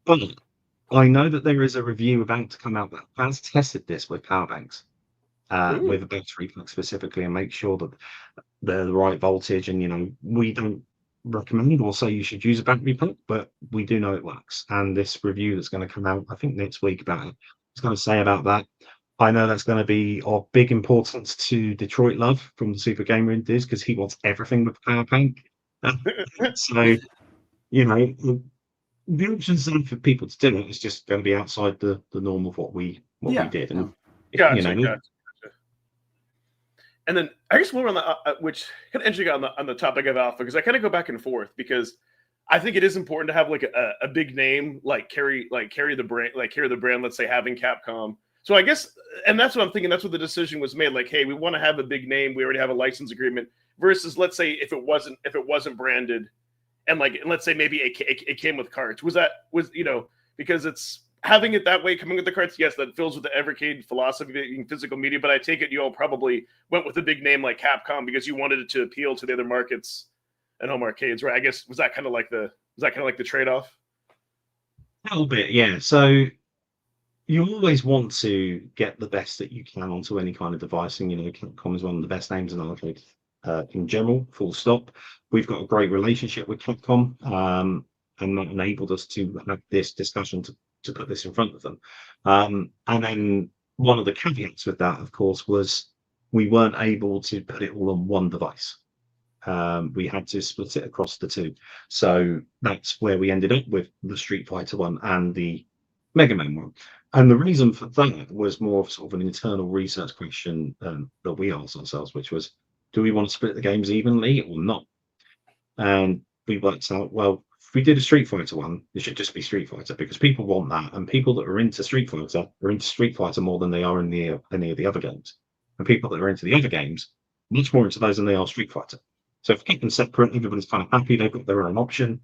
But I know that there is a review about to come out that has tested this with power banks, with a battery plug specifically, and make sure that they're the right voltage. And you know, we don't recommend or say you should use a battery plug, but we do know it works. And this review that's going to come out, I think next week, about it, it's going to say about that. I know that's going to be of big importance to Detroit Love from the Super Gamer Indies because he wants everything with power bank. So, you know, the options then for people to do it is just going to be outside the norm of what we did. And Gotcha. And then I guess more on the which kind of interesting on the topic of Alpha, because I kind of go back and forth, because I think it is important to have like a big name carry the brand. Let's say having Capcom. So I guess, and that's what I'm thinking. That's what the decision was made. Like, hey, we want to have a big name. We already have a license agreement. Versus, let's say if it wasn't branded, and let's say maybe it came with cards. Was because it's having it that way, coming with the cards. Yes, that fills with the Evercade philosophy being physical media. But I take it you all probably went with a big name like Capcom because you wanted it to appeal to the other markets and home arcades, right? I guess was that kind of like the trade-off? A little bit, yeah. So you always want to get the best that you can onto any kind of device, and Capcom is one of the best names in arcade in general. Full stop. We've got a great relationship with Capcom, and that enabled us to have this discussion to put this in front of them. And then one of the caveats with that, of course, was we weren't able to put it all on one device. We had to split it across the two. So that's where we ended up with the Street Fighter one and the Mega Man one. And the reason for that was more of sort of an internal research question that we asked ourselves, which was, do we want to split the games evenly or not? And we worked out, well, if we did a Street Fighter one, it should just be Street Fighter, because people want that, and people that are into Street Fighter are into Street Fighter more than they are in any of the other games. And people that are into the other games, much more into those than they are Street Fighter. So if we keep them separate, everybody's kind of happy, they've got their own option.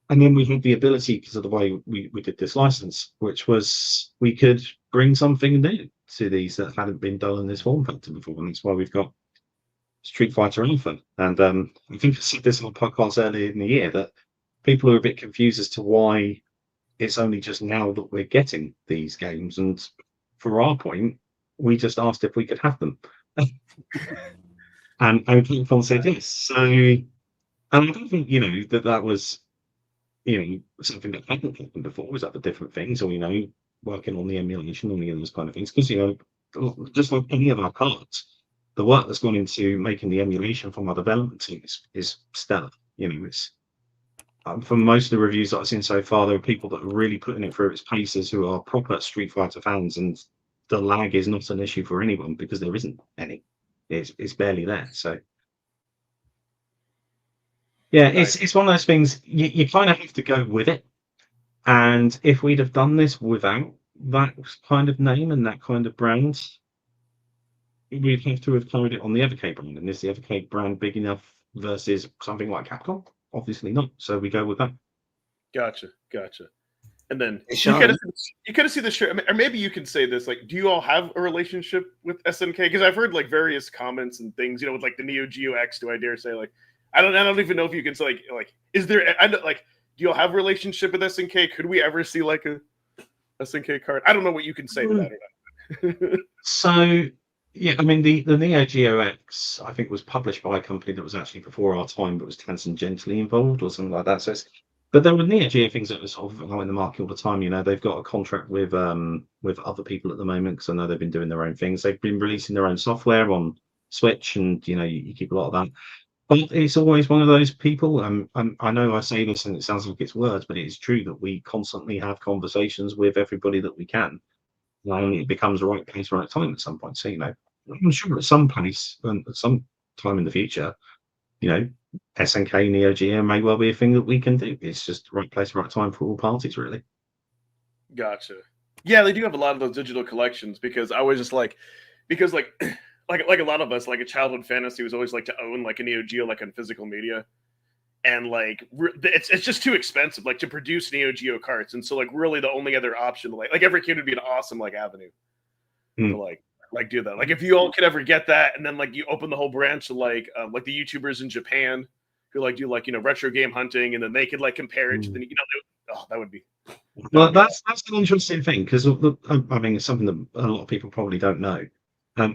And then we had the ability, because of the way we did this license, which was we could bring something new to these that hadn't been done in this form factor before. And that's why we've got Street Fighter Alpha. And I think I said this on a podcast earlier in the year, that people are a bit confused as to why it's only just now that we're getting these games. And for our point, we just asked if we could have them. And Capcom said yes. So, and I don't think, that was, something that hadn't happened before. Was other different things, or, working on the emulation and those kind of things. Because, just like any of our cards, the work that's gone into making the emulation from our development team is stellar. It's from most of the reviews that I've seen so far, there are people that are really putting it through its paces who are proper Street Fighter fans, and the lag is not an issue for anyone because there isn't any. It's barely there. So yeah, Nice. it's one of those things you kind of have to go with it. And if we'd have done this without that kind of name and that kind of brand, we'd have to have carried it on the Evercade brand. And is the Evercade brand big enough versus something like Capcom? Obviously not. So we go with that. Gotcha. And then Hey, you Sean. kind of see the shirt, or maybe you can say this, like, do you all have a relationship with SNK? Because I've heard like various comments and things, with like the Neo Geo X. Do I dare say, like, I don't even know if you can say like is there? I don't, like, do you all have a relationship with SNK? Could we ever see like a SNK card? I don't know what you can say to that or not. So yeah, I mean the Neo Geo X, I think, was published by a company that was actually before our time, but was tangentially involved or something like that. So but there were Neo Geo things that were sort of out in the market all the time. They've got a contract with other people at the moment, because I know they've been doing their own things. They've been releasing their own software on Switch, and you keep a lot of that. But it's always one of those people. I know I say this and it sounds like it's words, but it is true that we constantly have conversations with everybody that we can. And it becomes the right place, right time at some point. So I'm sure at some place and at some time in the future, SNK Neo Geo may well be a thing that we can do. It's just right place, right time for all parties, really. Gotcha. Yeah, they do have a lot of those digital collections, because I was just like like a lot of us, like a childhood fantasy was always like to own like a Neo Geo like on physical media, and like it's just too expensive like to produce Neo Geo carts, and so like really the only other option like Evercade would be an awesome like avenue to like do that. Like if you all could ever get that, and then like you open the whole branch to like the YouTubers in Japan who like do like retro game hunting, and then they could like compare it to the that would be. Well, that's an interesting thing, because I mean, it's something that a lot of people probably don't know.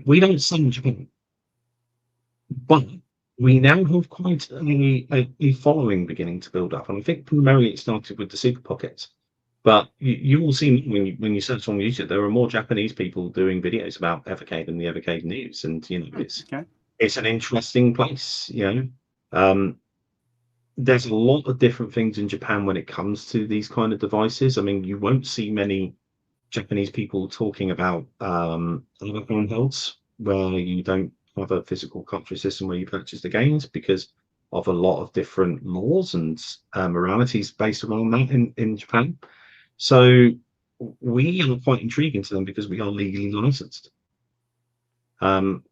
We don't sell in Japan, but we now have quite a following beginning to build up. And I think primarily it started with the Super Pockets. But you will see when you search on YouTube, there are more Japanese people doing videos about Evercade and the Evercade news. And it's an interesting place. There's a lot of different things in Japan when it comes to these kind of devices. I mean, you won't see many Japanese people talking about other handhelds where you don't have a physical cartridge system where you purchase the games because of a lot of different laws and moralities based around that in Japan. So we are quite intriguing to them because we are legally licensed. And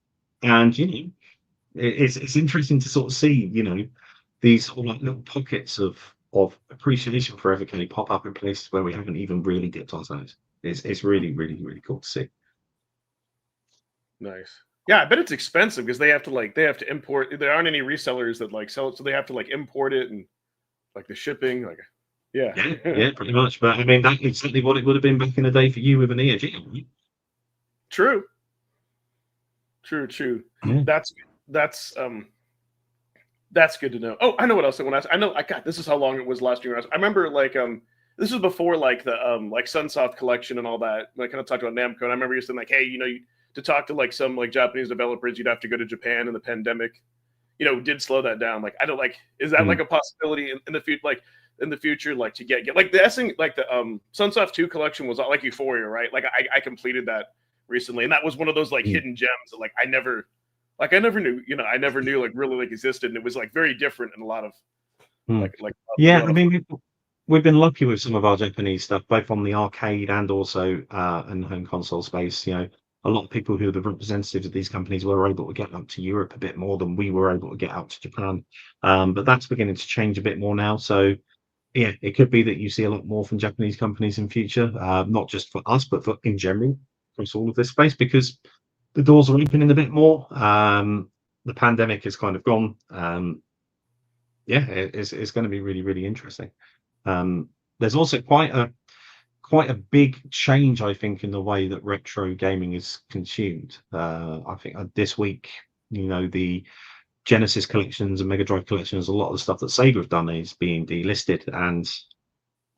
it's interesting to sort of see, these sort of like little pockets of appreciation for Evercade pop up in places where we haven't even really dipped our toes. It's really, really, really cool to see. Nice. Yeah, I bet it's expensive because they have to import. There aren't any resellers that like sell it, so they have to like import it and like the shipping. Like, yeah, yeah, pretty much. But I mean, that's exactly what it would have been back in the day for you with an EOG. True. Yeah. That's good to know. Oh, I know what else I want to ask. I know. This is how long it was last year. I remember this was before like the like Sunsoft collection and all that. I kind of talked about Namco, and I remember you saying like, hey, to talk to like some like Japanese developers, you'd have to go to Japan, and the pandemic, did slow that down. Like, I don't like, is that like a possibility in the future? Like in the future, like to get like the Sunsoft 2 collection was like Euphoria, right? Like I completed that recently, and that was one of those like hidden gems that like I never knew, I never knew like really like existed, and it was like very different in a lot of yeah. I mean, we've been lucky with some of our Japanese stuff, both on the arcade and also in the home console space. A lot of people who are the representatives of these companies were able to get out to Europe a bit more than we were able to get out to Japan. But that's beginning to change a bit more now. So yeah, it could be that you see a lot more from Japanese companies in future, not just for us, but for in general across all of this space, because the doors are opening a bit more. The pandemic is kind of gone. It's going to be really, really interesting. There's also quite a big change, I think, in the way that retro gaming is consumed. I think this week, the Genesis collections and Mega Drive collections, a lot of the stuff that Sega have done is being delisted, and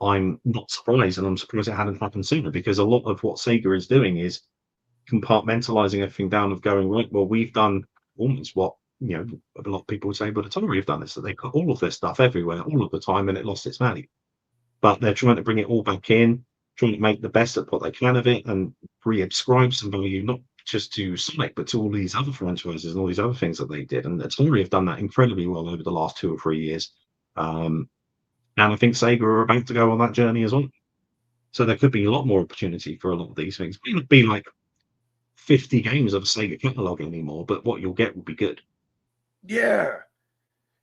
I'm not surprised, and I'm surprised it hadn't happened sooner, because a lot of what Sega is doing is compartmentalizing everything down of going, right, well, we've done almost what a lot of people would say, but Atari have done this, that they put all of their stuff everywhere all of the time, and it lost its value. But they're trying to bring it all back in, trying to make the best of what they can of it, and re-ascribe some value, not just to Sonic, but to all these other franchises and all these other things that they did. And Atari have done that incredibly well over the last 2 or 3 years. And I think Sega are about to go on that journey as well. So there could be a lot more opportunity for a lot of these things. It would be like 50 games of a Sega catalog anymore, but what you'll get will be good. Yeah.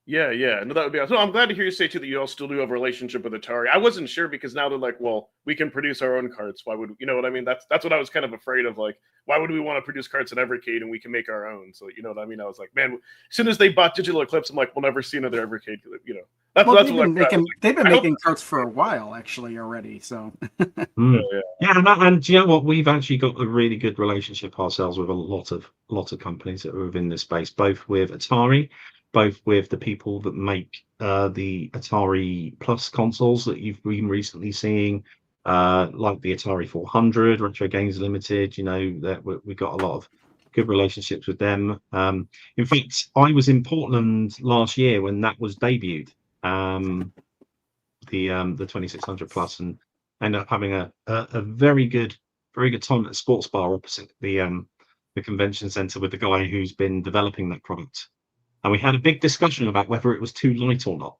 No, that would be awesome. So I'm glad to hear you say too that you all still do have a relationship with Atari. I wasn't sure because now they're like, well, we can produce our own carts. Why would you know what I mean? That's what I was kind of afraid of. Like, why would we want to produce carts at Evercade and we can make our own? So you know what I mean? I was like, man, as soon as they bought Digital Eclipse, I'm like, we'll never see another Evercade. That's they've been making carts for a while actually already. So and you know what? We've actually got a really good relationship ourselves with a lot of companies that are within this space, both with Atari, both with the people that make the Atari Plus consoles that you've been recently seeing, like the Atari 400, Retro Games Limited. That we got a lot of good relationships with them. In fact, I was in Portland last year when that was debuted, the 2600 Plus, and ended up having a very good time at the sports bar opposite the convention center with the guy who's been developing that product. And we had a big discussion about whether it was too light or not.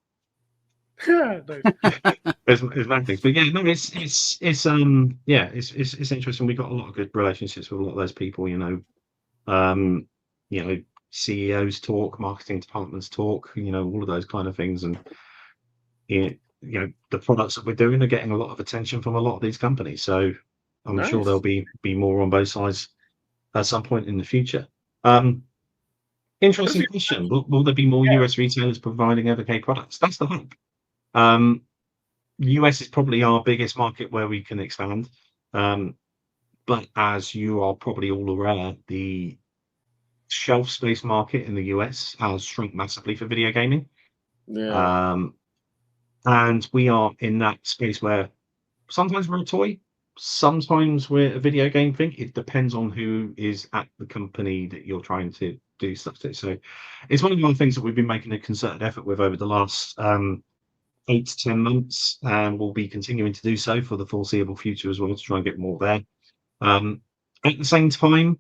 There's many things, but yeah, no, it's interesting. We got a lot of good relationships with a lot of those people. CEOs talk, marketing departments talk. All of those kind of things, and the products that we're doing are getting a lot of attention from a lot of these companies. So I'm sure there'll be more on both sides at some point in the future. Interesting question. Will there be more US retailers providing Evercade products? That's the hope. US is probably our biggest market where we can expand. But as you are probably all aware, the shelf space market in the US has shrunk massively for video gaming. Yeah. And we are in that space where sometimes we're a toy, sometimes we're a video game thing. It depends on who is at the company that you're trying to do stuff to. So it's one of the things that we've been making a concerted effort with over the last 8 to 10 months, and we'll be continuing to do so for the foreseeable future as well, to try and get more there. At the same time,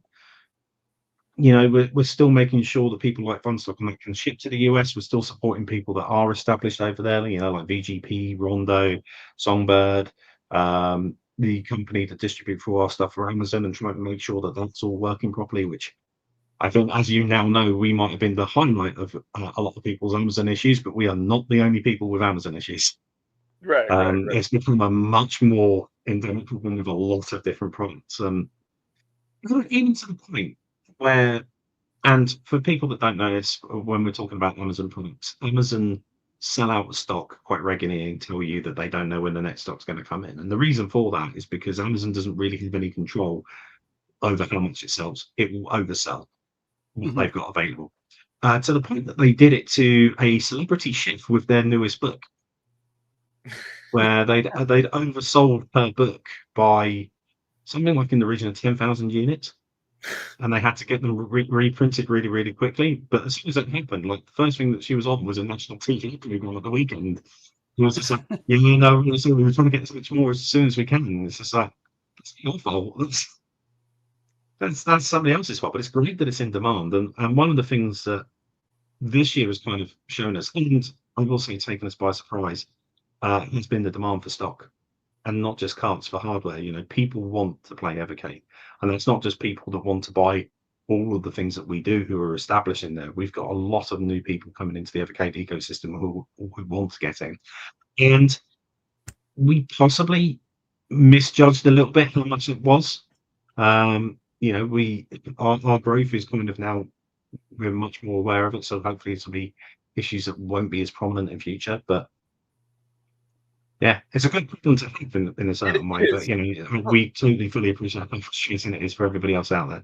you know, we're still making sure that people like Funstock and that can ship to the US. We're still supporting people that are established over there, you know, like VGP, Rondo, Songbird, the company that distribute through our stuff for Amazon, and trying to make sure that that's all working properly, which I think, as you now know, we might have been the highlight of a lot of people's Amazon issues, but we are not the only people with Amazon issues. Right. It's become a much more endemic problem with a lot of different products. Even to the point where, and for people that don't know this, when we're talking about Amazon products, Amazon sell out of stock quite regularly and tell you that they don't know when the next stock's going to come in. And the reason for that is because Amazon doesn't really have any control over how much it sells. It will oversell what they've got available. To the point that they did it to a celebrity chef with their newest book, where they'd oversold per book by something like in the region of 10,000 units, and they had to get them reprinted really, really quickly. But as soon as that happened, like the first thing that she was on was a national TV program at the weekend. It was just like, you know, so we were trying to get as much more as soon as we can. And it's just like, it's your fault. That's somebody else's fault. But it's great that it's in demand. And one of the things that this year has kind of shown us, and I will say taken us by surprise, has been the demand for stock. And not just carts for hardware. You know, people want to play Evercade, and it's not just people that want to buy all of the things that we do who are established in there. We've got a lot of new people coming into the Evercade ecosystem who want to get in, and we possibly misjudged a little bit how much it was. You know, our growth is kind of now, we're much more aware of it, so hopefully it'll be issues that won't be as prominent in future, but. Yeah, it's a good problem to have in a certain way, but you know, we totally fully appreciate how frustrating it is for everybody else out there.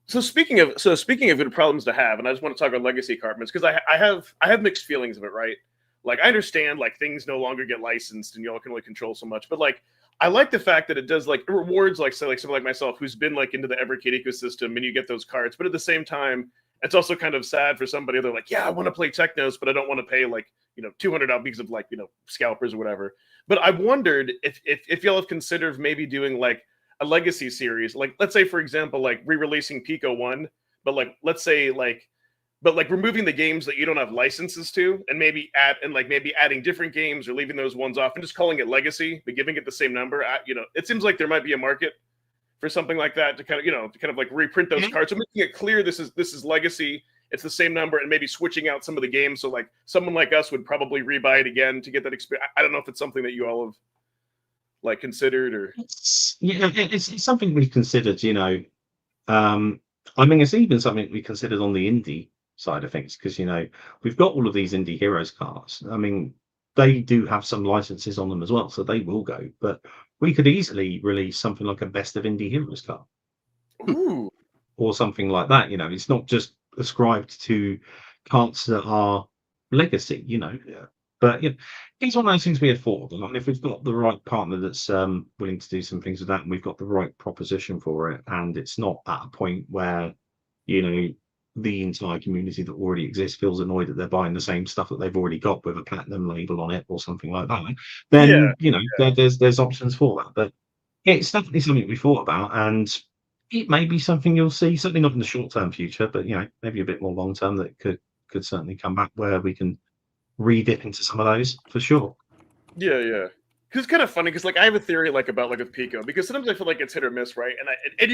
So speaking of good problems to have, and I just want to talk about legacy cartments because I have mixed feelings of it, right? Like I understand like things no longer get licensed and y'all can only control so much, but like I like the fact that it does like it rewards like say like someone like myself who's been like into the Evercade ecosystem and you get those cards, but at the same time it's also kind of sad for somebody they're like, yeah, I want to play Technos, but I don't want to pay like $200 because of like scalpers or whatever. But I wondered if y'all have considered maybe doing like a legacy series, like let's say for example like re-releasing Pico 1, but like let's say like removing the games that you don't have licenses to, and maybe adding different games or leaving those ones off and just calling it legacy, but giving it the same number. It seems like there might be a market for something like that to kind of like reprint those cards. So making it clear this is legacy. It's the same number, and maybe switching out some of the games. So like someone like us would probably rebuy it again to get that experience. I don't know if it's something that you all have like considered or. It's something we've considered. I mean, it's even something we considered on the indie side of things because we've got all of these indie heroes cards. I mean, they do have some licenses on them as well, so they will go. But we could easily release something like a best of indie heroes card. Ooh. Or something like that. It's not just ascribed to cards that are legacy. But it's one of those things we afford. And if we've got the right partner that's willing to do some things with that, and we've got the right proposition for it, and it's not at a point where the entire community that already exists feels annoyed that they're buying the same stuff that they've already got with a platinum label on it or something like that, then there's options for that. But it's definitely something we thought about, and it may be something you'll see, certainly not in the short-term future, but maybe a bit more long-term that could certainly come back where we can re-dip into some of those for sure. Yeah. Because it's kind of funny because like I have a theory like about like with Pico because sometimes I feel like it's hit or miss, right? And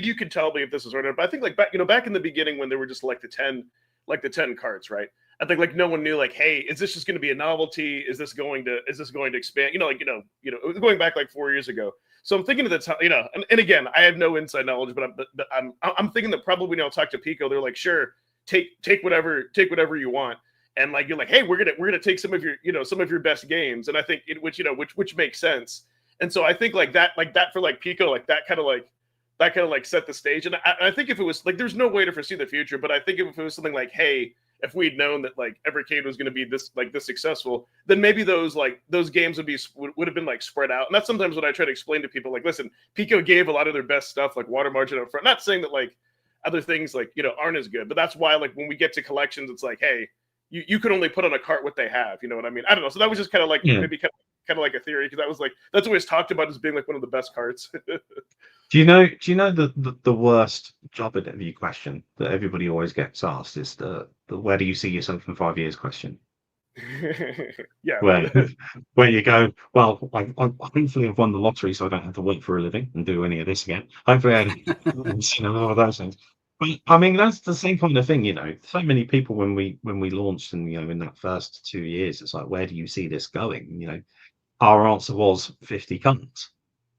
you could tell me if this is right or not. But I think like back in the beginning when there were just like the 10 cards, right? I think like no one knew like, hey, is this just going to be a novelty? Is this going to expand? It was going back like 4 years ago. So I'm thinking at the time, and again, I have no inside knowledge, but I'm thinking that probably when I'll talk to Pico, they're like, sure, take whatever you want, and like you're like, hey, we're gonna take some of your best games, and I think which makes sense, and so I think like that for like Pico, like that kind of like set the stage, and I think if it was like, there's no way to foresee the future, but I think if it was something like, hey, if we'd known that like Evercade was going to be this successful, then maybe those games would have been like spread out. And that's sometimes what I try to explain to people. Like, listen, Pico gave a lot of their best stuff, like water margin up front. Not saying that like other things like aren't as good, but that's why like when we get to collections, it's like, hey, you can only put on a cart what they have. You know what I mean? I don't know. So that was just kind of like maybe kind of kind of like a theory, because that was like that's always talked about as being like one of the best carts. Do you know the worst job interview question that everybody always gets asked is the where do you see yourself in 5 years question? Yeah. Where you go, well, hopefully I've won the lottery so I don't have to work for a living and do any of this again. Hopefully all of those things. But I mean, that's the same kind of thing, so many people when we launched and in that first 2 years, it's like, where do you see this going? Our answer was 50 cunts.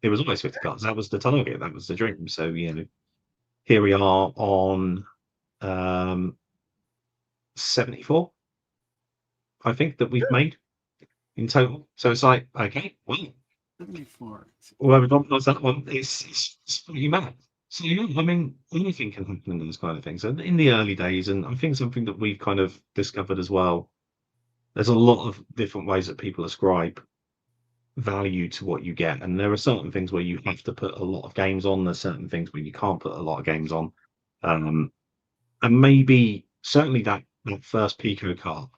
It was always 50 cunts. That was the target, that was the dream. So here we are on 74, I think, that we've made in total. So it's like, okay, well, 74. whoever does that one is pretty mad. So I mean, anything can happen in those kind of things. And in the early days, and I think something that we've kind of discovered as well, there's a lot of different ways that people ascribe value to what you get, and there are certain things where you have to put a lot of games on. There's certain things where you can't put a lot of games on, and maybe certainly that first Pico card,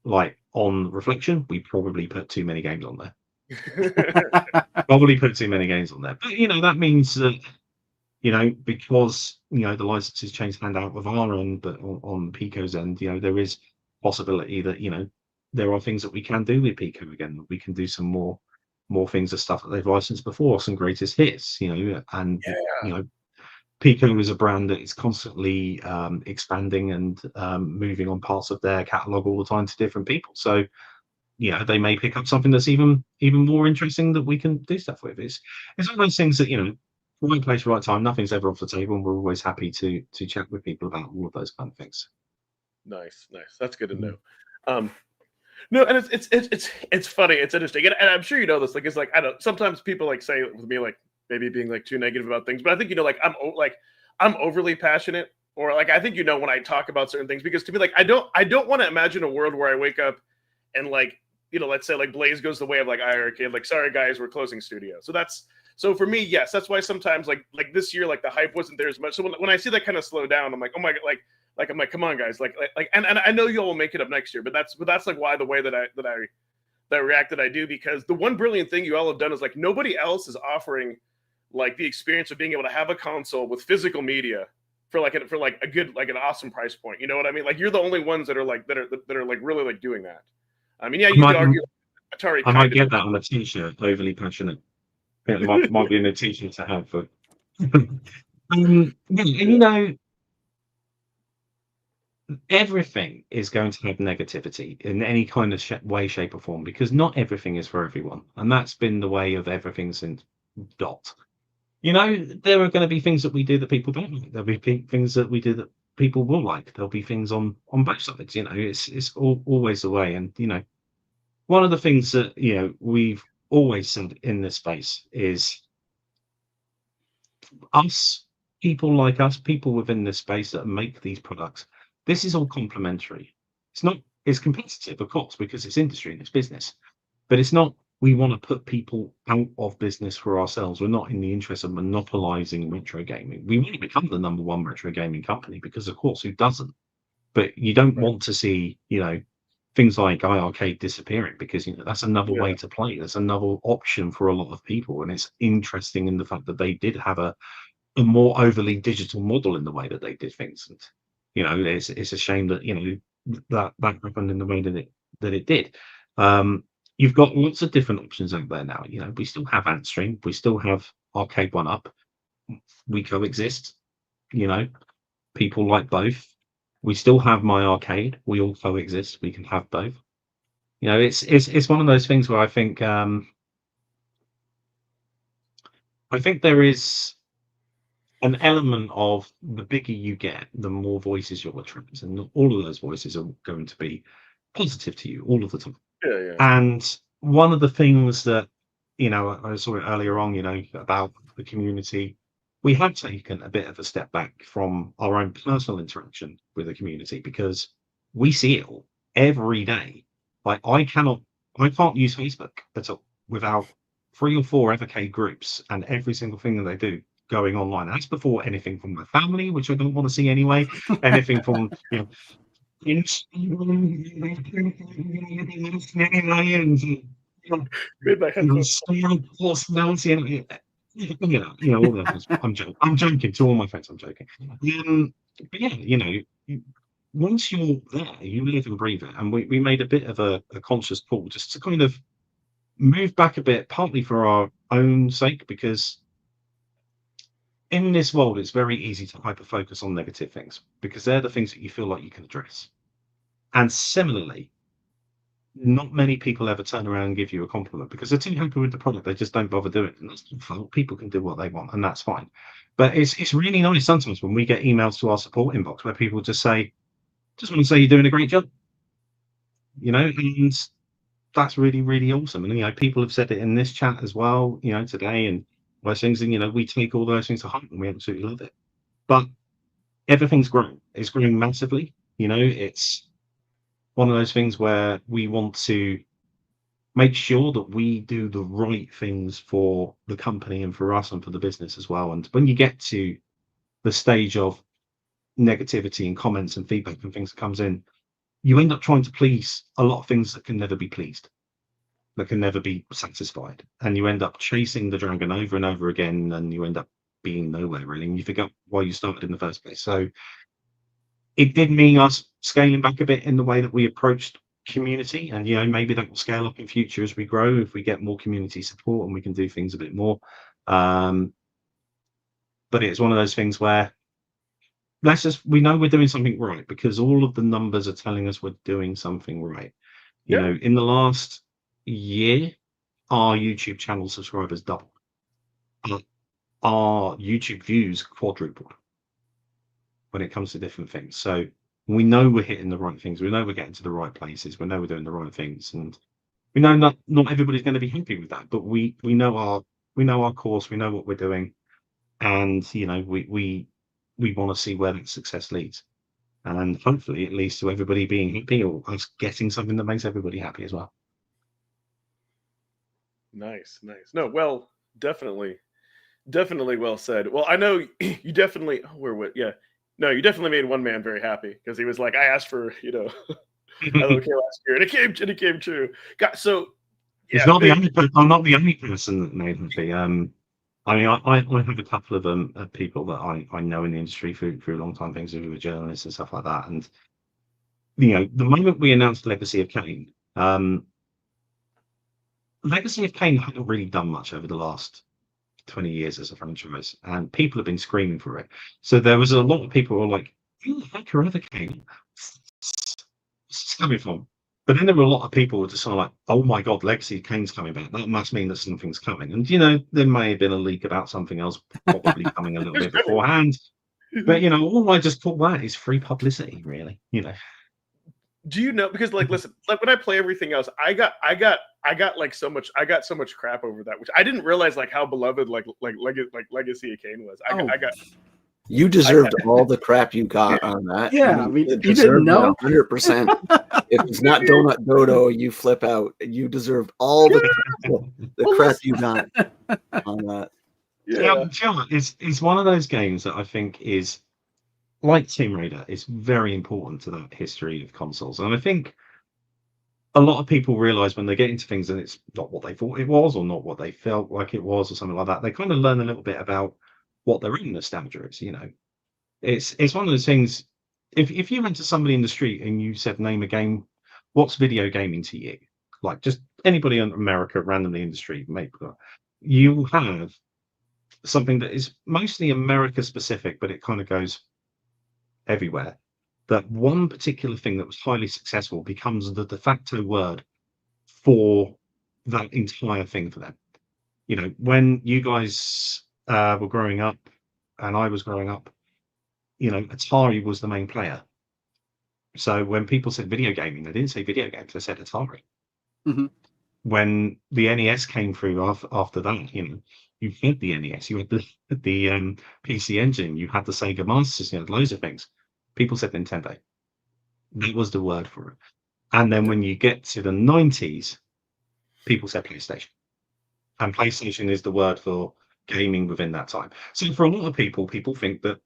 like on reflection, we probably put too many games on there. Probably put too many games on there, but that means that because the licenses change hand out of our end, but on Pico's end, there is possibility that there are things that we can do with Pico again. We can do some more things of stuff that they've licensed before, some greatest hits, and Pico is a brand that is constantly expanding and moving on parts of their catalog all the time to different people. So they may pick up something that's even more interesting that we can do stuff with. It's one of those things that right place, right time. Nothing's ever off the table, and we're always happy to chat with people about all of those kind of things. Nice. That's good to know. No, and it's funny. It's interesting, and I'm sure you know this. Like, it's like I don't. Sometimes people like say with me like maybe being like too negative about things, but I think like I'm overly passionate, or like I think when I talk about certain things, because to me like I don't want to imagine a world where I wake up and like let's say like Blaze goes the way of like Evercade, like sorry guys, we're closing studio. So for me, yes, that's why sometimes like this year like the hype wasn't there as much. So when I see that kind of slow down, I'm like, oh my god, like I'm like, come on guys, like and I know you all will make it up next year, but that's like why the way that I reacted I do, because the one brilliant thing you all have done is like nobody else is offering like the experience of being able to have a console with physical media for like a good like an awesome price point. You know what I mean? Like you're the only ones that are like that are like really like doing that. I mean, yeah, you could argue Atari. I might get that on a t-shirt. Overly passionate. It might be in a t-shirt to have, but everything is going to have negativity in any kind of way, shape, or form, because not everything is for everyone, and that's been the way of everything since dot. There are going to be things that we do that people don't like. There'll be things that we do that people will like. There'll be things on both sides. It's always the way. And one of the things that we've always said in this space is people like us, people within this space that make these products. This is all complementary. It's competitive, of course, because it's industry and it's business, but it's not. We want to put people out of business for ourselves. We're not in the interest of monopolizing retro gaming. We want to become the number one retro gaming company because, of course, who doesn't? But you don't want to see, things like iArcade disappearing, because that's another way to play. That's another option for a lot of people, and it's interesting in the fact that they did have a more overly digital model in the way that they did things. And it's a shame that that happened in the way that it did. You've got lots of different options out there now. We still have Antstream, we still have Arcade 1-Up. We coexist. People like both. We still have My Arcade. We all coexist. We can have both. It's one of those things where I think there is an element of the bigger you get, the more voices you'll attract, and all of those voices are going to be positive to you all of the time. Yeah. And one of the things that I saw it earlier on, about the community, we have taken a bit of a step back from our own personal interaction with the community, because we see it all every day. Like I can't use Facebook at all without 3 or 4 Evercade groups and every single thing that they do going online. That's before anything from my family, which I don't want to see anyway. Anything from Made my headphones. Style, personality, and all that. I'm joking to all my friends. I'm joking. But yeah, once you're there, you live and breathe it. And we made a bit of a conscious call just to kind of move back a bit, partly for our own sake, because in this world, it's very easy to hyper focus on negative things because they're the things that you feel like you can address. And similarly, not many people ever turn around and give you a compliment because they're too happy with the product. They just don't bother doing it. And that's not fault. People can do what they want, and that's fine. But it's really nice sometimes when we get emails to our support inbox where people just say, just want to say you're doing a great job. And that's really, really awesome. And people have said it in this chat as well, today, and those things, and we take all those things to heart and we absolutely love it. But everything's growing. It's growing massively. It's one of those things where we want to make sure that we do the right things for the company and for us and for the business as well. And when you get to the stage of negativity and comments and feedback and things that comes in, you end up trying to please a lot of things that can never be pleased, that can never be satisfied. And you end up chasing the dragon over and over again, and you end up being nowhere really, and you forget why you started in the first place. So it did mean us scaling back a bit in the way that we approached community, and maybe that will scale up in future as we grow, if we get more community support and we can do things a bit more. But it's one of those things where we know we're doing something right because all of the numbers are telling us we're doing something right. In the last year, our YouTube channel subscribers doubled. Our YouTube views quadrupled when it comes to different things. So we know we're hitting the right things. We know we're getting to the right places. We know we're doing the right things, and we know not everybody's going to be happy with that. But we know our course. We know what we're doing, and we want to see where that success leads, and hopefully it leads to everybody being happy or us getting something that makes everybody happy as well. Nice. No, well, definitely well said. Well, I know you definitely. No, you definitely made one man very happy because he was like, I asked for LOK last year, and it came true. So yeah, I'm not the only person that made him happy. I have a couple of people that I know in the industry for a long time, things who were journalists and stuff like that. And the moment we announced Legacy of Kain, Legacy of Kain hadn't really done much over the last 20 years as a franchise, and people have been screaming for it. So there was a lot of people who were like, who the heck are Evercade? What's this coming from? But then there were a lot of people who were just sort of like, oh my god, Legacy of Kain's coming back. That must mean that something's coming. And there may have been a leak about something else probably coming a little bit beforehand. But all I just thought that is free publicity, really. Do you know? Because listen, when I play everything else, I got so much crap over that, which I didn't realize how beloved Legacy of Kain was. I got. You deserved all the crap you got on that. Yeah, you didn't know 100%. If it's not Donut Dodo, you flip out. You deserved all the crap you got on that. Yeah, it's one of those games that I think is like Tomb Raider. It's very important to that history of consoles, and I think a lot of people realize when they get into things and it's not what they thought it was, or not what they felt like it was, or something like that. They kind of learn a little bit about what their own nostalgia is. It's one of those things. If you went to somebody in the street and you said, name a game, what's video gaming to you? Like just anybody in America randomly in the street, maybe you have something that is mostly America specific, but it kind of goes everywhere. That one particular thing that was highly successful becomes the de facto word for that entire thing for them. When you guys were growing up and I was growing up, Atari was the main player. So when people said video gaming, they didn't say video games, they said Atari. Mm-hmm. When the NES came through after that, you had the NES, you had the PC Engine, you had the Sega Master System, you had loads of things. People said Nintendo. That was the word for it. And then when you get to the 90s, people said PlayStation. And PlayStation is the word for gaming within that time. So for a lot of people think that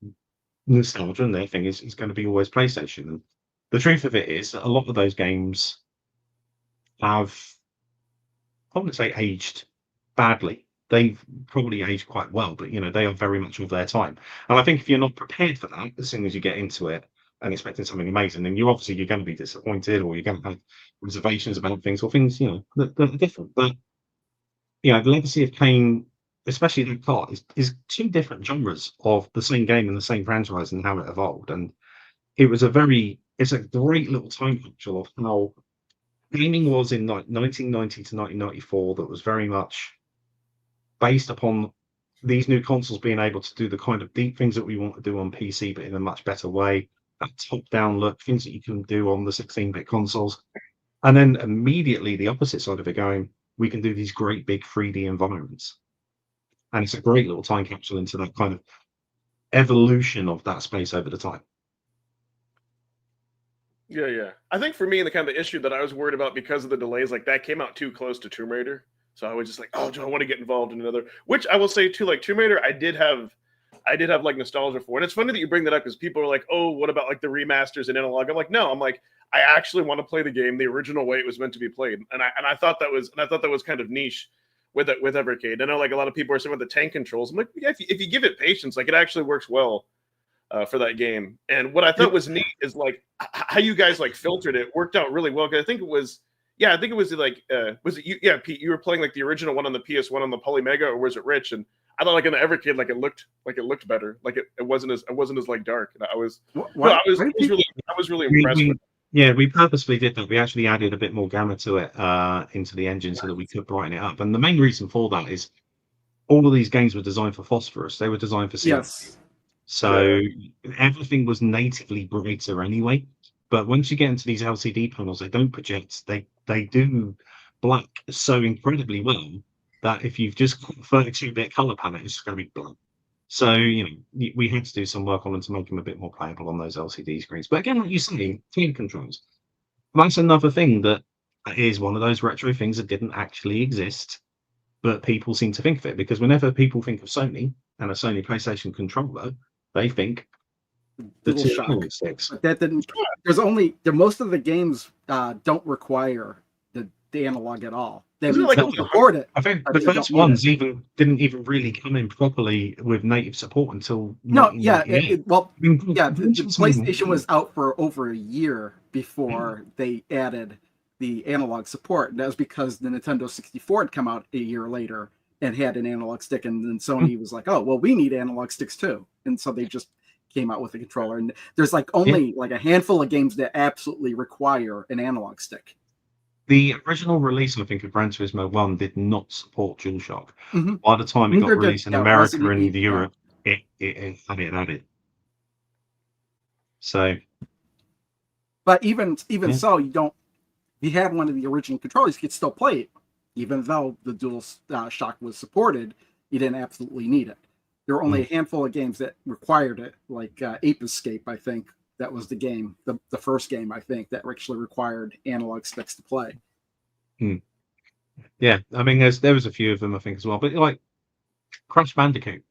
nostalgia and their thing is going to be always PlayStation. And the truth of it is that a lot of those games have I wouldn't say aged badly. They've probably aged quite well, but they are very much of their time. And I think if you're not prepared for that, as soon as you get into it and expecting something amazing, then you're going to be disappointed, or you're going to have reservations about things, or things that are different. But the Legacy of Kain, especially that part, is two different genres of the same game and the same franchise and how it evolved. And it's a great little time capsule of how gaming was in like 1990 to 1994. That was very much based upon these new consoles being able to do the kind of deep things that we want to do on PC, but in a much better way. That top-down look, things that you can do on the 16-bit consoles, and then immediately the opposite side of it going, we can do these great big 3D environments. And it's a great little time capsule into that kind of evolution of that space over the time. Yeah. I think for me, the kind of issue that I was worried about because of the delays, like that came out too close to Tomb Raider. So I was just like, oh, do I want to get involved in another? Which I will say too, like Tomb Raider, I did have like nostalgia for. And it's funny that you bring that up because people are like, oh, what about like the remasters and analog? I'm like, no, I actually want to play the game the original way it was meant to be played. And I thought that was kind of niche with Evercade. I know like a lot of people are saying with the tank controls. I'm like, yeah, if you give it patience, like it actually works well for that game. And what I thought was neat is like how you guys like filtered it worked out really well. Because I think it was like was it you? Yeah, Pete, you were playing like the original one on the PS1 on the Polymega, or was it Rich? And I thought like in the Evercade, like it looked better. Like it wasn't as like dark. And I was really impressed with it. Yeah, we purposely did that. We actually added a bit more gamma to it into the engine so that we could brighten it up. And the main reason for that is all of these games were designed for phosphorus. They were designed for CRT. Yes. So everything was natively brighter anyway. But once you get into these LCD panels, they don't project. They do black so incredibly well that if you've just got a 32-bit color palette, it's just going to be black. So, we had to do some work on them to make them a bit more playable on those LCD screens. But again, like you say, team controls. That's another thing that is one of those retro things that didn't actually exist, but people seem to think of it. Because whenever people think of Sony and a Sony PlayStation controller, they think the two analog sticks. But that didn't. Most of the games don't require the analog at all. They don't support it. I think the first ones didn't even really come in properly with native support until the PlayStation was out for over a year before they added the analog support. And that was because the Nintendo 64 had come out a year later and had an analog stick, and then Sony was like, oh well, we need analog sticks too, and so they just came out with a controller. And there's like only like a handful of games that absolutely require an analog stick. The original release, I think, of Gran Turismo 1 did not support DualShock. By the time it got released in America and Europe, it had it added. So, but even so, if you had one of the original controllers, you could still play it, even though the DualShock was supported. You didn't absolutely need it. There were only a handful of games that required it, like Ape Escape, I think. That was the game, the first game, I think, that actually required analog sticks to play. Yeah, I mean, there was a few of them, I think, as well. But like Crash Bandicoot,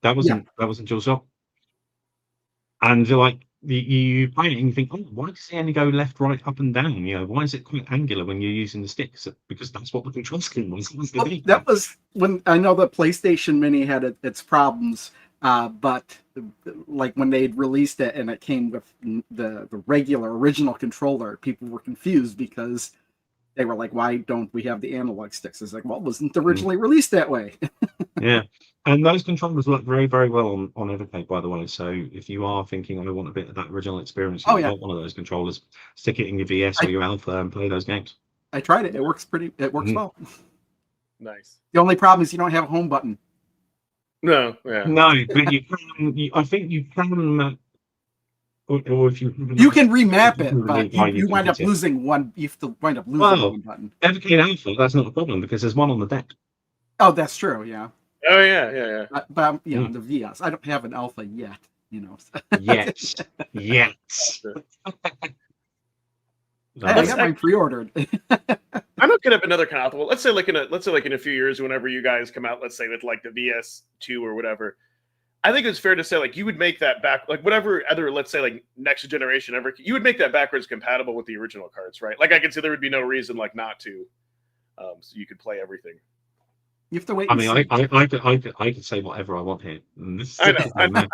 that wasn't DualShock. And you're like, you play it and you think, oh, why does it only go left, right, up, and down? Why is it quite angular when you're using the sticks? Because that's what the control scheme was. That was when I know the PlayStation Mini had its problems. But like when they released it and it came with the regular original controller, people were confused because they were like, why don't we have the analog sticks? It's like, well, it wasn't originally released that way. Yeah. And those controllers work very, very well on Evercade, by the way. So if you are thinking, I want a bit of that original experience, you've got one of those controllers, stick it in your VS or your Alpha and play those games. I tried it. It works well. Nice. The only problem is you don't have a home button. No, yeah. No, but you can. I think you can. Or if you can remap it, but you wind up losing one. You have to wind up losing one button. Evercade Alpha, that's not a problem because there's one on the deck. Oh, that's true. Yeah. Oh yeah. But the VS, I don't have an Alpha yet. Yes. I got mine pre-ordered. I'm looking up another console. Let's say like in a few years, whenever you guys come out, let's say with like the VS2 or whatever. I think it's fair to say like you would make that back like whatever other, let's say like next generation ever, you would make that backwards compatible with the original cards, right? Like I could say there would be no reason like not to. so you could play everything. You have to wait. I And mean, see. I could say whatever I want here. I know.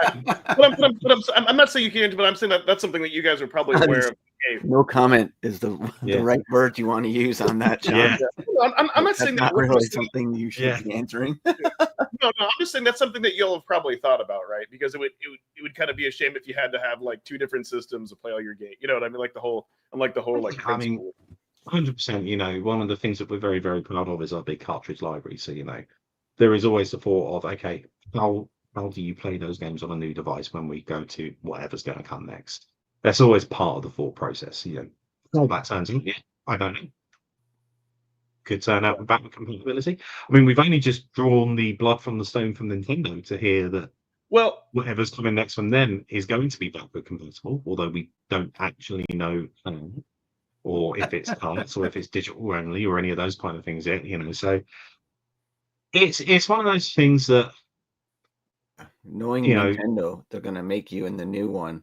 I'm not saying you can't, but I'm saying that's something that you guys are probably aware of. No comment is the Yeah. right word you want to use on that, John. Yeah. I'm not That's saying not that really something you should be answering. No, I'm just saying that's something that you'll have probably thought about, right? Because it would kind of be a shame if you had to have like 2 different systems to play all your game. You know what I mean? Like the whole like I mean, principle. 100%. You know, one of the things that we're very, very proud of is our big cartridge library. So, you know, there is always the thought of, okay, how do you play those games on a new device when we go to whatever's going to come next? That's always part of the thought process. You know, how that turns out, yeah, I don't know. Could turn out with backward compatibility. I mean, we've only just drawn the blood from the stone from Nintendo to hear that Well, whatever's coming next from them is going to be backward compatible, although we don't actually know or if it's cards or if it's digital only or any of those kind of things yet, you know. So it's one of those things that, knowing you know, Nintendo, they're gonna make you in the new one.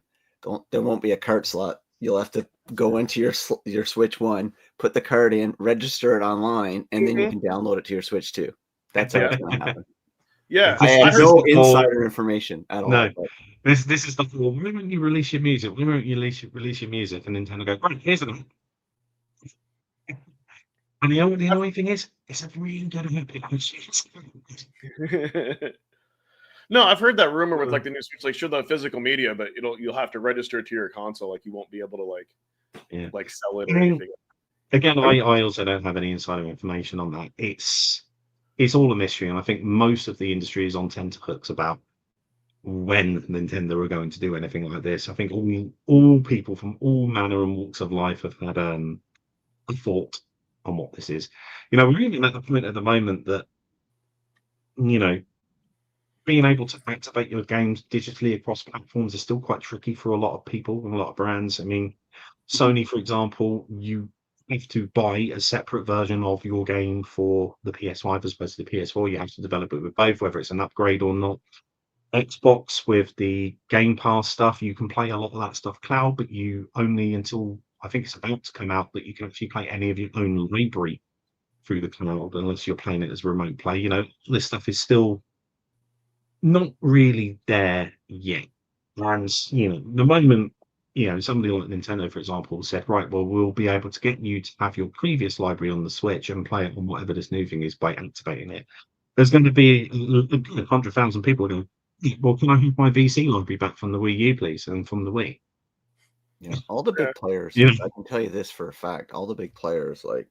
There won't be a cart slot. You'll have to go into your Switch one, put the card in, register it online, and then you can download it to your Switch 2. That's how it's gonna happen. Yeah, I have This is no the whole- insider information at all. No. but This is the whole, when won't you release your music? When won't you release your music? And Nintendo go, right, here's an. And the only thing is, it's a really good No, I've heard that rumor with like the new Switch, like sure the physical media, but you'll have to register it to your console, like you won't be able to like sell it or anything. Again, I also don't have any insider information on that. It's all a mystery, and I think most of the industry is on tenterhooks about when Nintendo are going to do anything like this. I think all people from all manner and walks of life have had a thought on what this is. You know, we're even at the point at the moment that, you know, being able to activate your games digitally across platforms is still quite tricky for a lot of people and a lot of brands. I mean, Sony, for example, you have to buy a separate version of your game for the PS5 as opposed to the PS4. You have to develop it with both, whether it's an upgrade or not. Xbox with the Game Pass stuff, you can play a lot of that stuff cloud, but you only until I think it's about to come out that you can actually play any of your own library through the cloud unless you're playing it as remote play. You know, this stuff is still not really there yet. And, you know, the moment, you know, somebody like Nintendo, for example, said, right, well, we'll be able to get you to have your previous library on the Switch and play it on whatever this new thing is by activating it. There's going to be 100,000 people going, well, can I have my VC library back from the Wii U, please, and from the Wii? Yeah, all the big players. Yeah. I can tell you this for a fact. All the big players, like,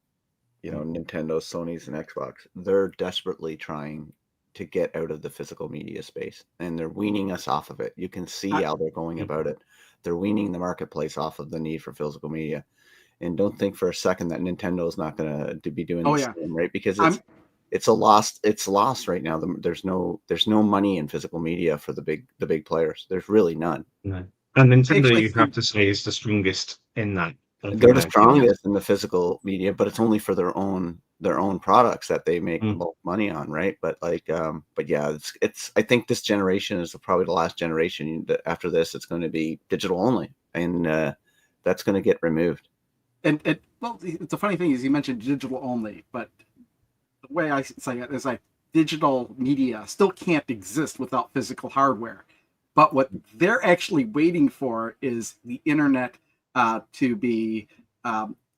you know, Nintendo, Sony's, and Xbox, they're desperately trying to get out of the physical media space, and they're weaning us off of it. You can see how they're going about it. They're weaning the marketplace off of the need for physical media. And don't think for a second that Nintendo is not going to be doing the same, right? Because it's lost right now. There's no money in physical media for the big players. There's really none. No. And Nintendo, you have to say, is the strongest in that. They're the strongest in the physical media, but it's only for their own products that they make the most money on, right? But but yeah, it's I think this generation is probably the last generation. After this, it's going to be digital only, and that's going to get removed. And well, the funny thing is, you mentioned digital only, but the way I say it is like digital media still can't exist without physical hardware. But what they're actually waiting for is the internet to be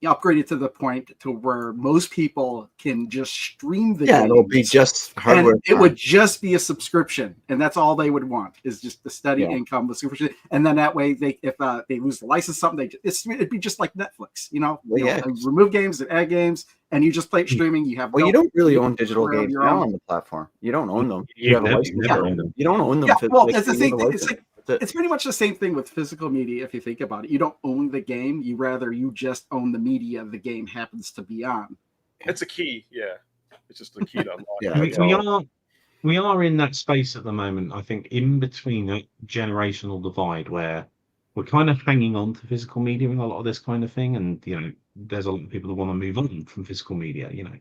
upgraded to the point to where most people can just stream the games. It'll be just hardware. And it would just be a subscription, and that's all they would want is just the steady income, the subscription. And then that way, if they lose the license, something, it'd be just like Netflix, you know. Remove games and add games, and you just play it streaming. You have you don't really own digital games now on the platform. You don't own them. You have a license. You don't own them. Yeah, well, that's the thing. It's pretty much the same thing with physical media. If you think about it, you don't own the game. You just own the media the game happens to be on. It's a key. Yeah, it's just a key to unlock. We are in that space at the moment. I think in between a generational divide where we're kind of hanging on to physical media and a lot of this kind of thing, and you know, there's a lot of people that want to move on from physical media. You know,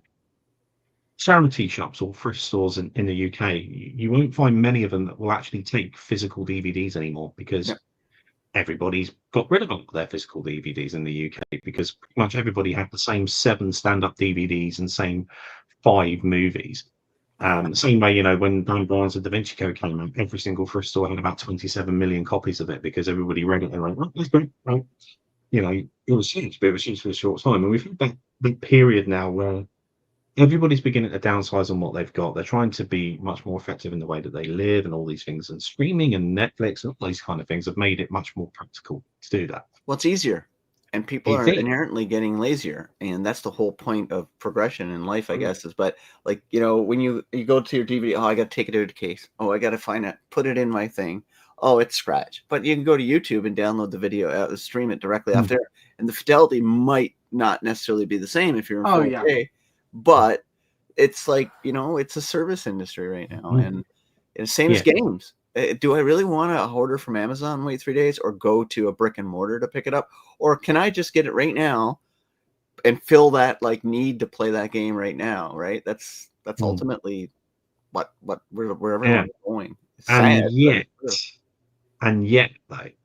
charity shops or thrift stores in the UK, you won't find many of them that will actually take physical DVDs anymore because everybody's got rid of all their physical DVDs in the UK because pretty much everybody had the same 7 stand-up DVDs and same 5 movies. Same way, when Dan Brown's The Da Vinci Code came out, every single thrift store had about 27 million copies of it because everybody read it and went, "Oh, that's great." Right? It was huge, but it was huge for a short time. And we've had that period now where everybody's beginning to downsize on what they've got. They're trying to be much more effective in the way that they live and all these things. And streaming and Netflix and all these kind of things have made it much more practical to do that. Well, it's easier. And people are inherently getting lazier. And that's the whole point of progression in life, I guess, is, but like, when you go to your DVD, I got to take it out of the case. Oh, I got to find it, put it in my thing. Oh, it's scratch. But you can go to YouTube and download the video, stream it directly off there. And the fidelity might not necessarily be the same if you're in 4K, but it's like, it's a service industry right now. And the same as games. Do I really want to order from Amazon, wait 3 days, or go to a brick and mortar to pick it up? Or can I just get it right now and fill that like need to play that game right now? Right. That's ultimately what where everyone's going. It's sad, and yet, like,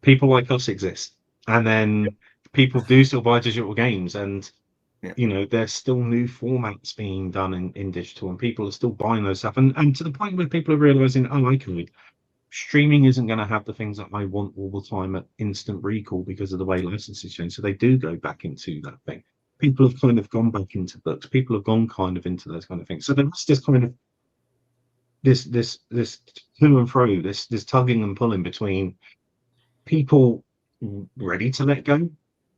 people like us exist, and then people do still buy digital games, and there's still new formats being done in digital, and people are still buying those stuff, and to the point where people are realizing, oh, okay, streaming isn't going to have the things that I want all the time at instant recall because of the way licenses change. So they do go back into that thing. People have kind of gone back into books. People have gone kind of into those kind of things. So there's this kind of this to and fro, this tugging and pulling between people ready to let go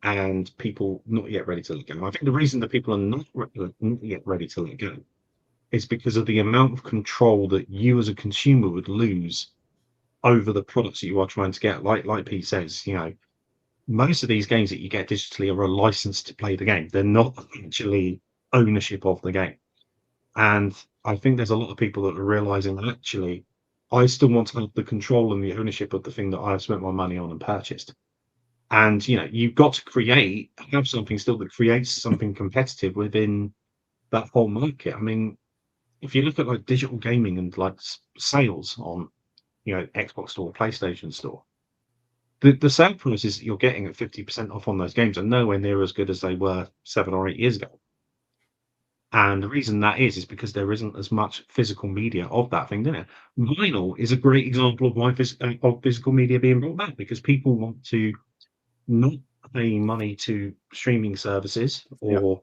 and people not yet ready to let go. I think the reason that people are not yet ready to let go is because of the amount of control that you as a consumer would lose over the products that you are trying to get. Like Pete says, most of these games that you get digitally are a license to play the game. They're not actually ownership of the game. And I think there's a lot of people that are realizing that actually I still want to have the control and the ownership of the thing that I've spent my money on and purchased. And you've got to have something still that creates something competitive within that whole market. I mean, if you look at like digital gaming and like sales on Xbox Store, PlayStation Store, the sale prices that you're getting at 50% off on those games are nowhere near as good as they were 7 or 8 years ago. And the reason that is because there isn't as much physical media of that thing there. Vinyl is a great example of why of physical media being brought back, because people want to not pay money to streaming services or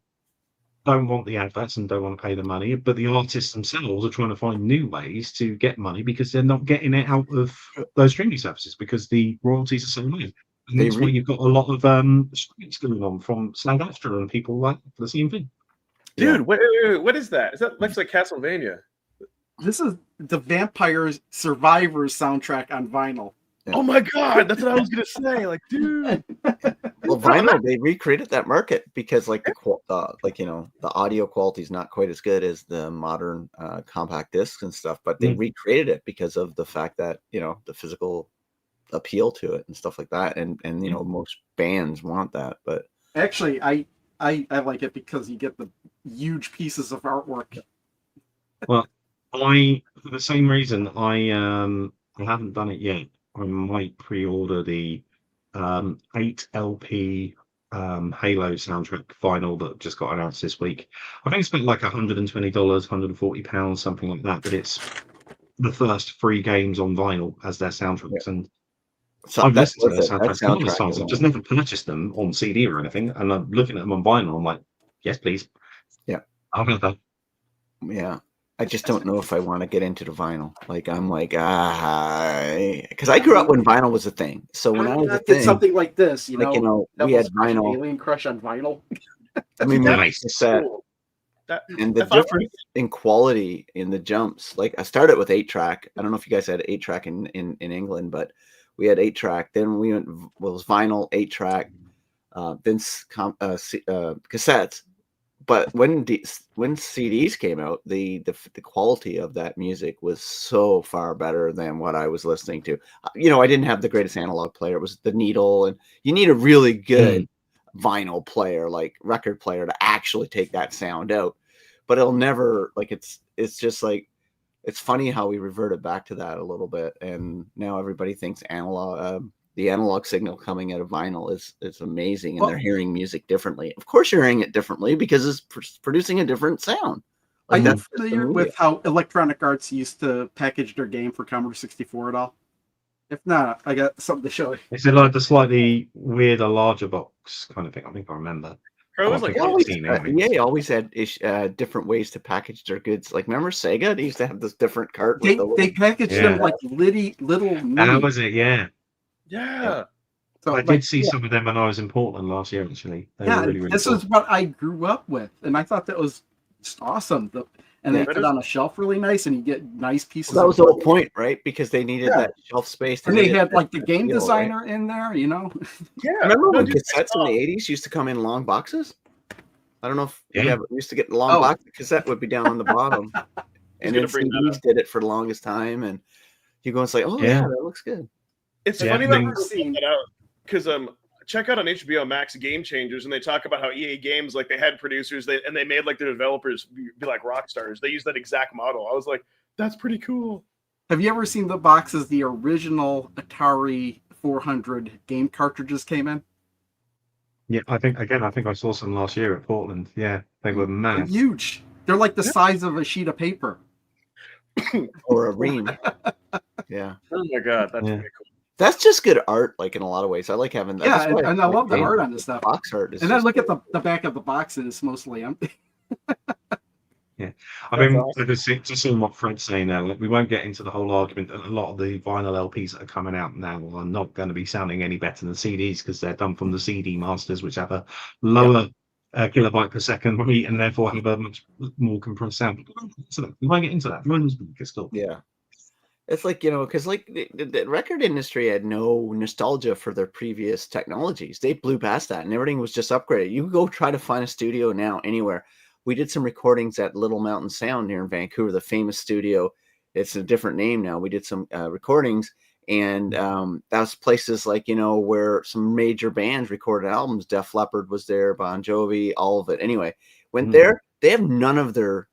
don't want the adverts and don't want to pay the money, but the artists themselves are trying to find new ways to get money because they're not getting it out of those streaming services because the royalties are so low. And that's why you've got a lot of strikes going on from SAG-AFTRA and people like for the same thing. Dude, wait, what is that? Is that looks like Castlevania? This is the Vampire Survivors soundtrack on vinyl. Yeah. Oh my god, that's what I was gonna say. Like, dude. Well, vinyl, they recreated that market because, like, the audio quality is not quite as good as the modern compact discs and stuff, but they recreated it because of the fact that the physical appeal to it and stuff like that, and most bands want that. But actually, I like it because you get the huge pieces of artwork. Well, for the same reason, I haven't done it yet. I might pre-order the 8 LP Halo soundtrack vinyl that just got announced this week. I think it's spent like $120, £140, something like that. But it's the first 3 games on vinyl as their soundtracks, and so I've listened to their soundtracks countless times. I've just never purchased them on CD or anything, and I'm looking at them on vinyl. I'm like, yes, please. Yeah, I'll have that. Yeah. I just don't know if I want to get into the vinyl. Like, I'm like, because I grew up when vinyl was a thing. So when I was a thing, something like this, we had vinyl. Alien Crush on vinyl. I mean, nice. And the difference in quality in the jumps. Like, I started with 8-track. I don't know if you guys had 8-track in England, but we had 8-track. Then we went was vinyl, 8-track, then cassettes. But when CDs came out, the quality of that music was so far better than what I was listening to. I didn't have the greatest analog player. It was the needle, and you need a really good vinyl player, like record player, to actually take that sound out. But it'll never, like, it's just like it's funny how we reverted back to that a little bit, and now everybody thinks analog. The analog signal coming out of vinyl is amazing, and they're hearing music differently. Of course, you're hearing it differently because it's producing a different sound. Like, are you familiar with how Electronic Arts used to package their game for Commodore 64 at all? If not, I got something to show you. Is it like the slightly weirder, larger box kind of thing? I think I remember. EA always had different ways to package their goods. Like, remember Sega? They used to have this different cart. They packaged them like little. That was it, yeah. Yeah. So I did see some of them when I was in Portland last year, actually. They were really, really this cool. is what I grew up with, and I thought that was just awesome. And they put it on a shelf really nice, and you get nice pieces. That was the whole point, right? Because they needed that shelf space. And they had like the game designer in there, you know? Yeah. Remember when cassettes in the 80s used to come in long boxes? I don't know if you used to get the long box. The cassette would be down on the bottom. And then CDs did it for the longest time. And you go and say, oh, yeah, that looks good. It's funny that we're seeing that out because check out on HBO Max Game Changers, and they talk about how EA Games, like, they had producers and they made like their developers be like rock stars. They used that exact model. I was like, that's pretty cool. Have you ever seen the boxes the original Atari 400 game cartridges came in? Yeah, I think I saw some last year at Portland. Yeah, they were mad. They're huge. They're like the size of a sheet of paper. Or a ream. Yeah. Oh my god, that's pretty cool. That's just good art, like, in a lot of ways. I like having that. Yeah, and I love the art on this stuff. Box art is and then look at the back of the box, and it's mostly empty. Yeah, I mean, just seeing what Fred's saying now, we won't get into the whole argument that a lot of the vinyl LPs that are coming out now are not going to be sounding any better than CDs because they're done from the CD masters, which have a lower kilobyte per second rate and therefore have a much more compressed sound. We won't get into that. It's still. Yeah. It's like, because like the record industry had no nostalgia for their previous technologies. They blew past that and everything was just upgraded. You go try to find a studio now anywhere. We did some recordings at Little Mountain Sound here in Vancouver, the famous studio. It's a different name now. We did some recordings, and that's places like, where some major bands recorded albums. Def Leppard was there, Bon Jovi, all of it. Anyway, went there. They have none of their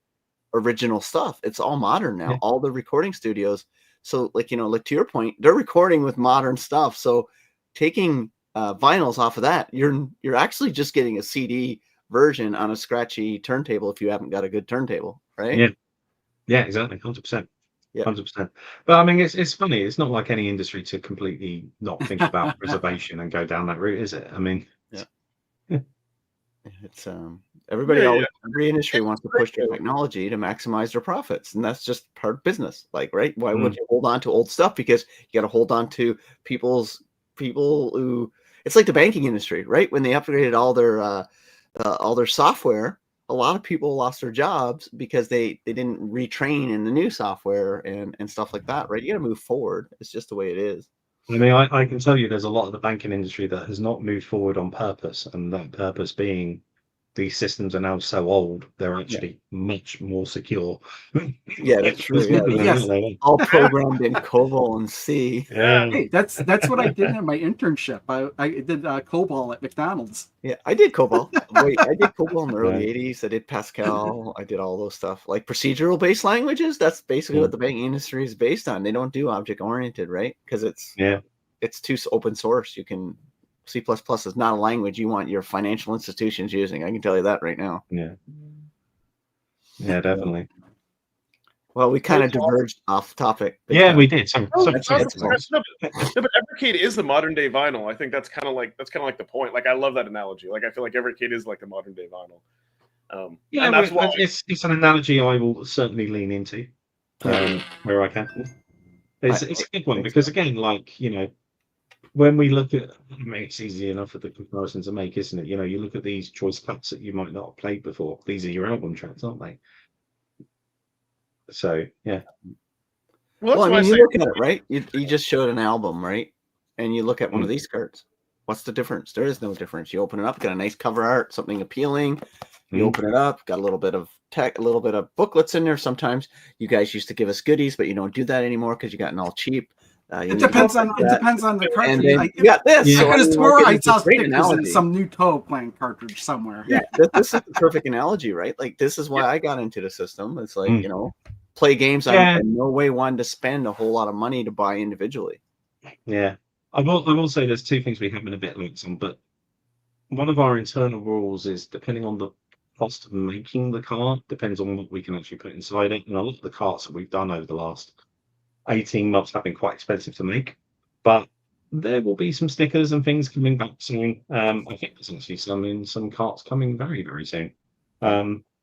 original stuff. It's all modern now. All the recording studios. So, like, like to your point, they're recording with modern stuff. So taking vinyls off of that, you're actually just getting a CD version on a scratchy turntable if you haven't got a good turntable, right? Yeah, exactly, 100%. 100%. But I mean, it's funny. It's not like any industry to completely not think about preservation and go down that route, is it? I mean, it's every industry wants to push their technology to maximize their profits, and that's just part of business. Like, right? Why would you hold on to old stuff? Because you got to hold on to people who. It's like the banking industry, right? When they upgraded all their software, a lot of people lost their jobs because they didn't retrain in the new software and stuff like that, right? You got to move forward. It's just the way it is. I mean, I can tell you there's a lot of the banking industry that has not moved forward on purpose, and that purpose being these systems are now so old, they're actually much more secure. Yeah, that's true. Yeah. All programmed in COBOL and C. Yeah. Hey, that's what I did in my internship. I did COBOL at McDonald's. Yeah, I did COBOL. I did COBOL in the early 80s. I did Pascal. I did all those stuff. Like procedural-based languages, that's basically what the banking industry is based on. They don't do object-oriented, right? Because it's too open source. You can... C++ is not a language you want your financial institutions using. I can tell you that right now. Yeah, definitely. Well, we kind of diverged off topic. Yeah, we did. But Evercade is the modern day vinyl. I think that's kind of like the point. Like, I love that analogy. Like, I feel like Evercade is like the modern day vinyl. Yeah, and that's why it's an analogy I will certainly lean into where I can. It's a good one because, again, like, when we look at, it's easy enough for the comparison to make, isn't it? You look at these choice cuts that you might not have played before. These are your album tracks, aren't they? So, yeah. Well, I mean, you look at it, right? You just showed an album, right? And you look at one of these cards. What's the difference? There is no difference. You open it up, got a nice cover art, something appealing. You open it up, got a little bit of tech, a little bit of booklets in there. Sometimes you guys used to give us goodies, but you don't do that anymore because you gotten all cheap. It depends on the cartridge. And then you got this. Yeah. Because tomorrow I saw stickers in some new Toe playing cartridge somewhere. Yeah, this is the perfect analogy, right? Like, this is why I got into the system. It's like, play games Yeah. I'm in no way one to spend a whole lot of money to buy individually. Yeah. I will say there's two things we have been a bit loose on, but one of our internal rules is depending on the cost of making the cart, depends on what we can actually put inside it. And a lot of the carts that we've done over the last 18 months have been quite expensive to make. But there will be some stickers and things coming back soon. I think there's actually some carts coming very, very soon.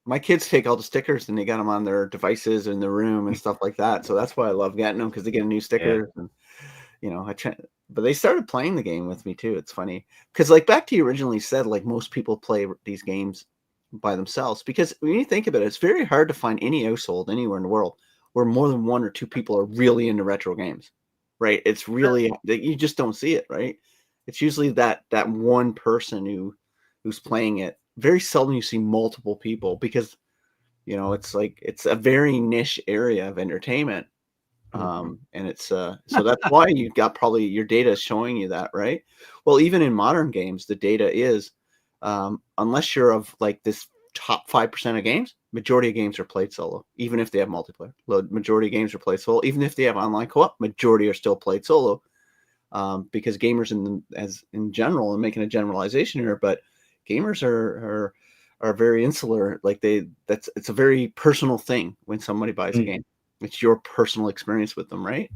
My kids take all the stickers and they got them on their devices in the room and stuff like that. So that's why I love getting them, because they get a new sticker. And, you know, but they started playing the game with me too. It's funny because, like, back to you originally said, like, most people play these games by themselves, because when you think about it, it's very hard to find any household anywhere in the world where more than one or two people are really into retro games, right? It's really that you just don't see it, right? It's usually that one person who's playing it. Very seldom you see multiple people, because, you know, it's like it's a very niche area of entertainment. And it's so that's why you got probably your data is showing you that, right? Well, even in modern games, the data is unless you're of like this top 5% of games, majority of games are played solo, even if they have multiplayer. Majority of games are played solo, even if they have online co-op. Majority are still played solo, because gamers in general, and making a generalization here, but gamers are very insular. Like it's a very personal thing when somebody buys a game. It's your personal experience with them, right?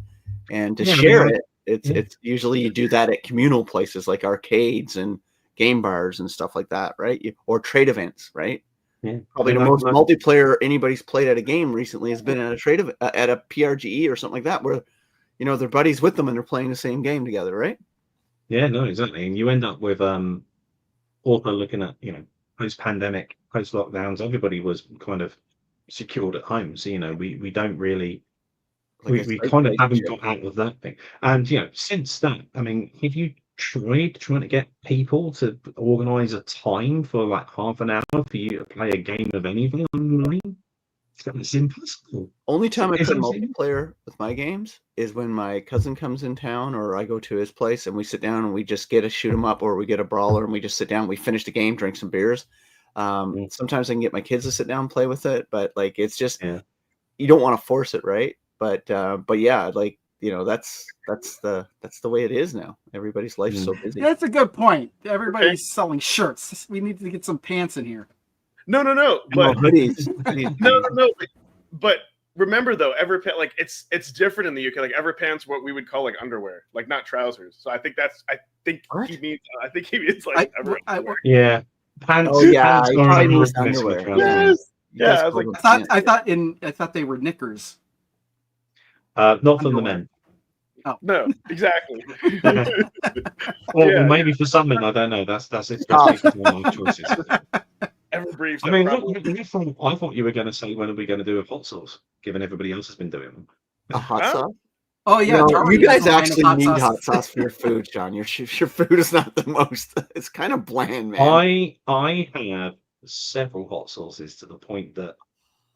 And to share it's usually you do that at communal places like arcades and game bars and stuff like that, right? Or trade events, right? Yeah. Probably the most multiplayer anybody's played at a game recently has been at a trade event, at a PRGE or something like that, where, you know, their buddies with them and they're playing the same game together, right? Yeah, no, exactly. And you end up with also looking at, you know, post-pandemic, post-lockdowns, everybody was kind of secured at home. So, you know, we don't really, we kind of haven't got out of that thing. And, you know, since that, I mean, have you tried trying to get people to organize a time for like half an hour for you to play a game of anything online? It's impossible. Only time I play multiplayer with my games is when my cousin comes in town, or I go to his place and we sit down and we just get a shoot 'em up, or we get a brawler and we just sit down, we finish the game, drink some beers. Sometimes I can get my kids to sit down and play with it, but like it's just you don't want to force it, right? But yeah, like, you know, that's the way it is now. Everybody's life's so busy. That's a good point. Everybody's selling shirts. We need to get some pants in here. No, but hoodies. no. But remember though, Everpants, like it's different in the UK. Like Everpants, what we would call like underwear, like not trousers. So I think he means like underwear. Yeah, pants. Oh yeah, pants probably means underwear. Yes. Yeah, I was like, I thought they were knickers. Not from the men. Oh. No, exactly. Well, maybe for some men, I don't know. That's it. Choices. Everbriefs. I mean, I thought you were going to say, when are we going to do a hot sauce, given everybody else has been doing them? A hot sauce? Oh yeah, no, you guys actually need hot sauce for your food, John. Your food is not the most. It's kind of bland, man. I have several hot sauces to the point that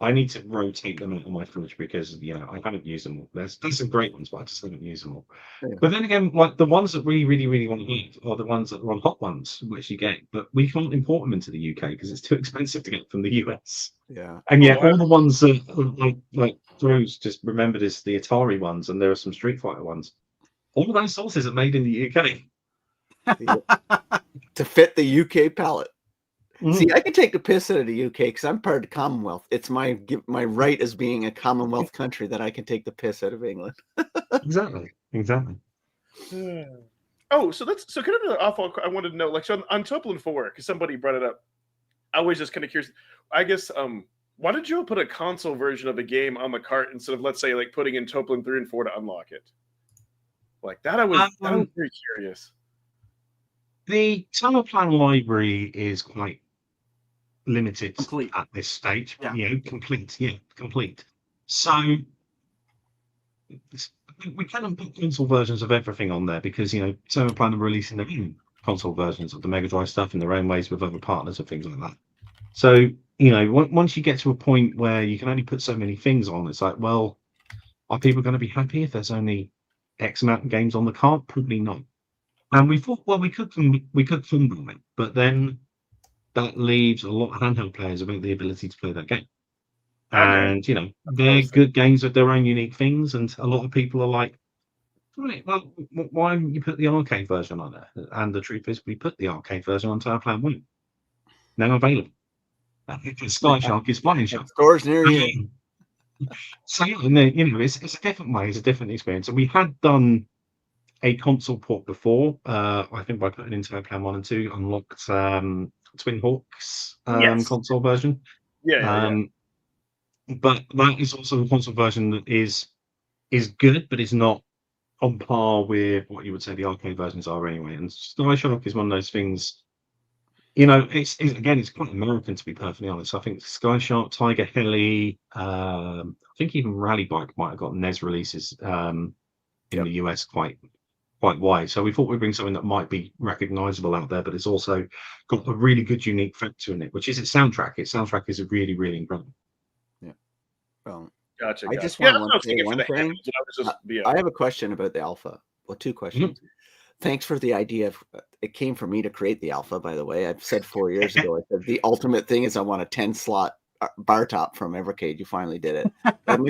I need to rotate them out of my fridge, because, you know, I haven't used them all. There's some great ones, but I just haven't used them all. Yeah. But then again, like the ones that we really want to eat are the ones that are on Hot Ones, which you get, but we can't import them into the UK because it's too expensive to get from the US. Yeah. And yet all the ones that like Drew's just remembered is the Atari ones, and there are some Street Fighter ones. All of those sauces are made in the UK. To fit the UK palate. See, I can take the piss out of the UK because I'm part of the Commonwealth. It's my right as being a Commonwealth country that I can take the piss out of England. Exactly. Oh, so kind of another awful. I wanted to know, like, so on Toplin 4, because somebody brought it up. I was just kind of curious. I guess, why did you put a console version of a game on the cart instead of, let's say, like putting in Toplin 3 and 4 to unlock it? Like that, I was very curious. The Summer Plan library is quite limited at this stage. Yeah. You know, complete. So we cannot put console versions of everything on there because, you know, Summer Plan are releasing their own console versions of the Mega Drive stuff in their own ways with other partners and things like that. So, you know, once you get to a point where you can only put so many things on, it's like, well, are people going to be happy if there's only X amount of games on the cart? Probably not. And we thought, well, we could combine it, but then that leaves a lot of handheld players without the ability to play that game. And they're good games with their own unique things, and a lot of people are like, right, well, why haven't you put the arcade version on there? And the truth is, we put the arcade version on Tower Plan 1. Now available. Sky Shark is Flying Shark. Stores near you. So it's a different way, it's a different experience. And we had done a console port before. I think by putting in Tower Plan 1 and 2, unlocked Twin Hawk's console version. Yeah. But that is also a console version that is good, but it's not on par with what you would say the arcade versions are anyway. And Sky Shark is one of those things. It's quite American, to be perfectly honest. I think Sky Shark, Tiger Heli, I think even Rally Bike might have got NES releases in the US quite wide. So we thought we'd bring something that might be recognizable out there, but it's also got a really good, unique factor in it, which is its soundtrack. Its soundtrack is really, really incredible. Yeah. Well, Gotcha. I just want to say one thing. I have a question about the Alpha. Well, two questions. Thanks for the idea of it came from me to create the Alpha, by the way. I've said 4 years ago, I said the ultimate thing is I want a 10-slot bar top from Evercade. You finally did it. But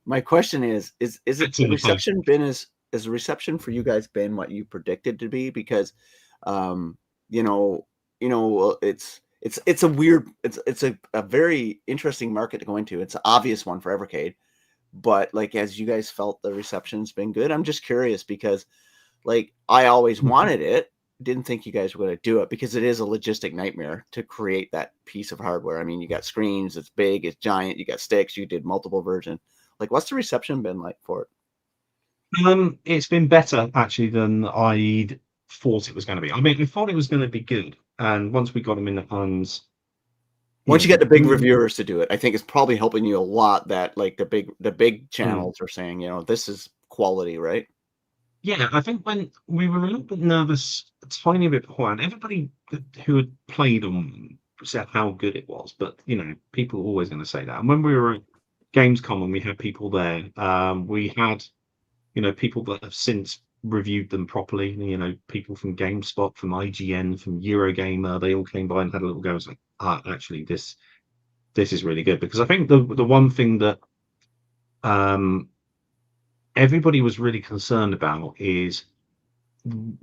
my question is it the reception been as the reception for you guys been what you predicted to be? Because it's a weird, it's a very interesting market to go into. It's an obvious one for Evercade, but like, as you guys felt the reception's been good. I'm just curious because like I always wanted it, didn't think you guys were going to do it because it is a logistic nightmare to create that piece of hardware. I mean, you got screens, it's big, it's giant, you got sticks, you did multiple version. Like, what's the reception been like for it? It's been better actually than I'd thought it was going to be. I mean, I thought it was going to be good, and once we got them in the hands, once you get the big reviewers to do it, I think it's probably helping you a lot. That like the big channels are saying, this is quality, right? Yeah, I think when we were a little bit nervous, a tiny bit beforehand, everybody who had played them said how good it was, but people are always going to say that. And when we were at Gamescom and we had people there, we had people that have since reviewed them properly. People from GameSpot, from IGN, from Eurogamer, they all came by and had a little go. I was like, actually, this is really good, because I think the one thing that everybody was really concerned about is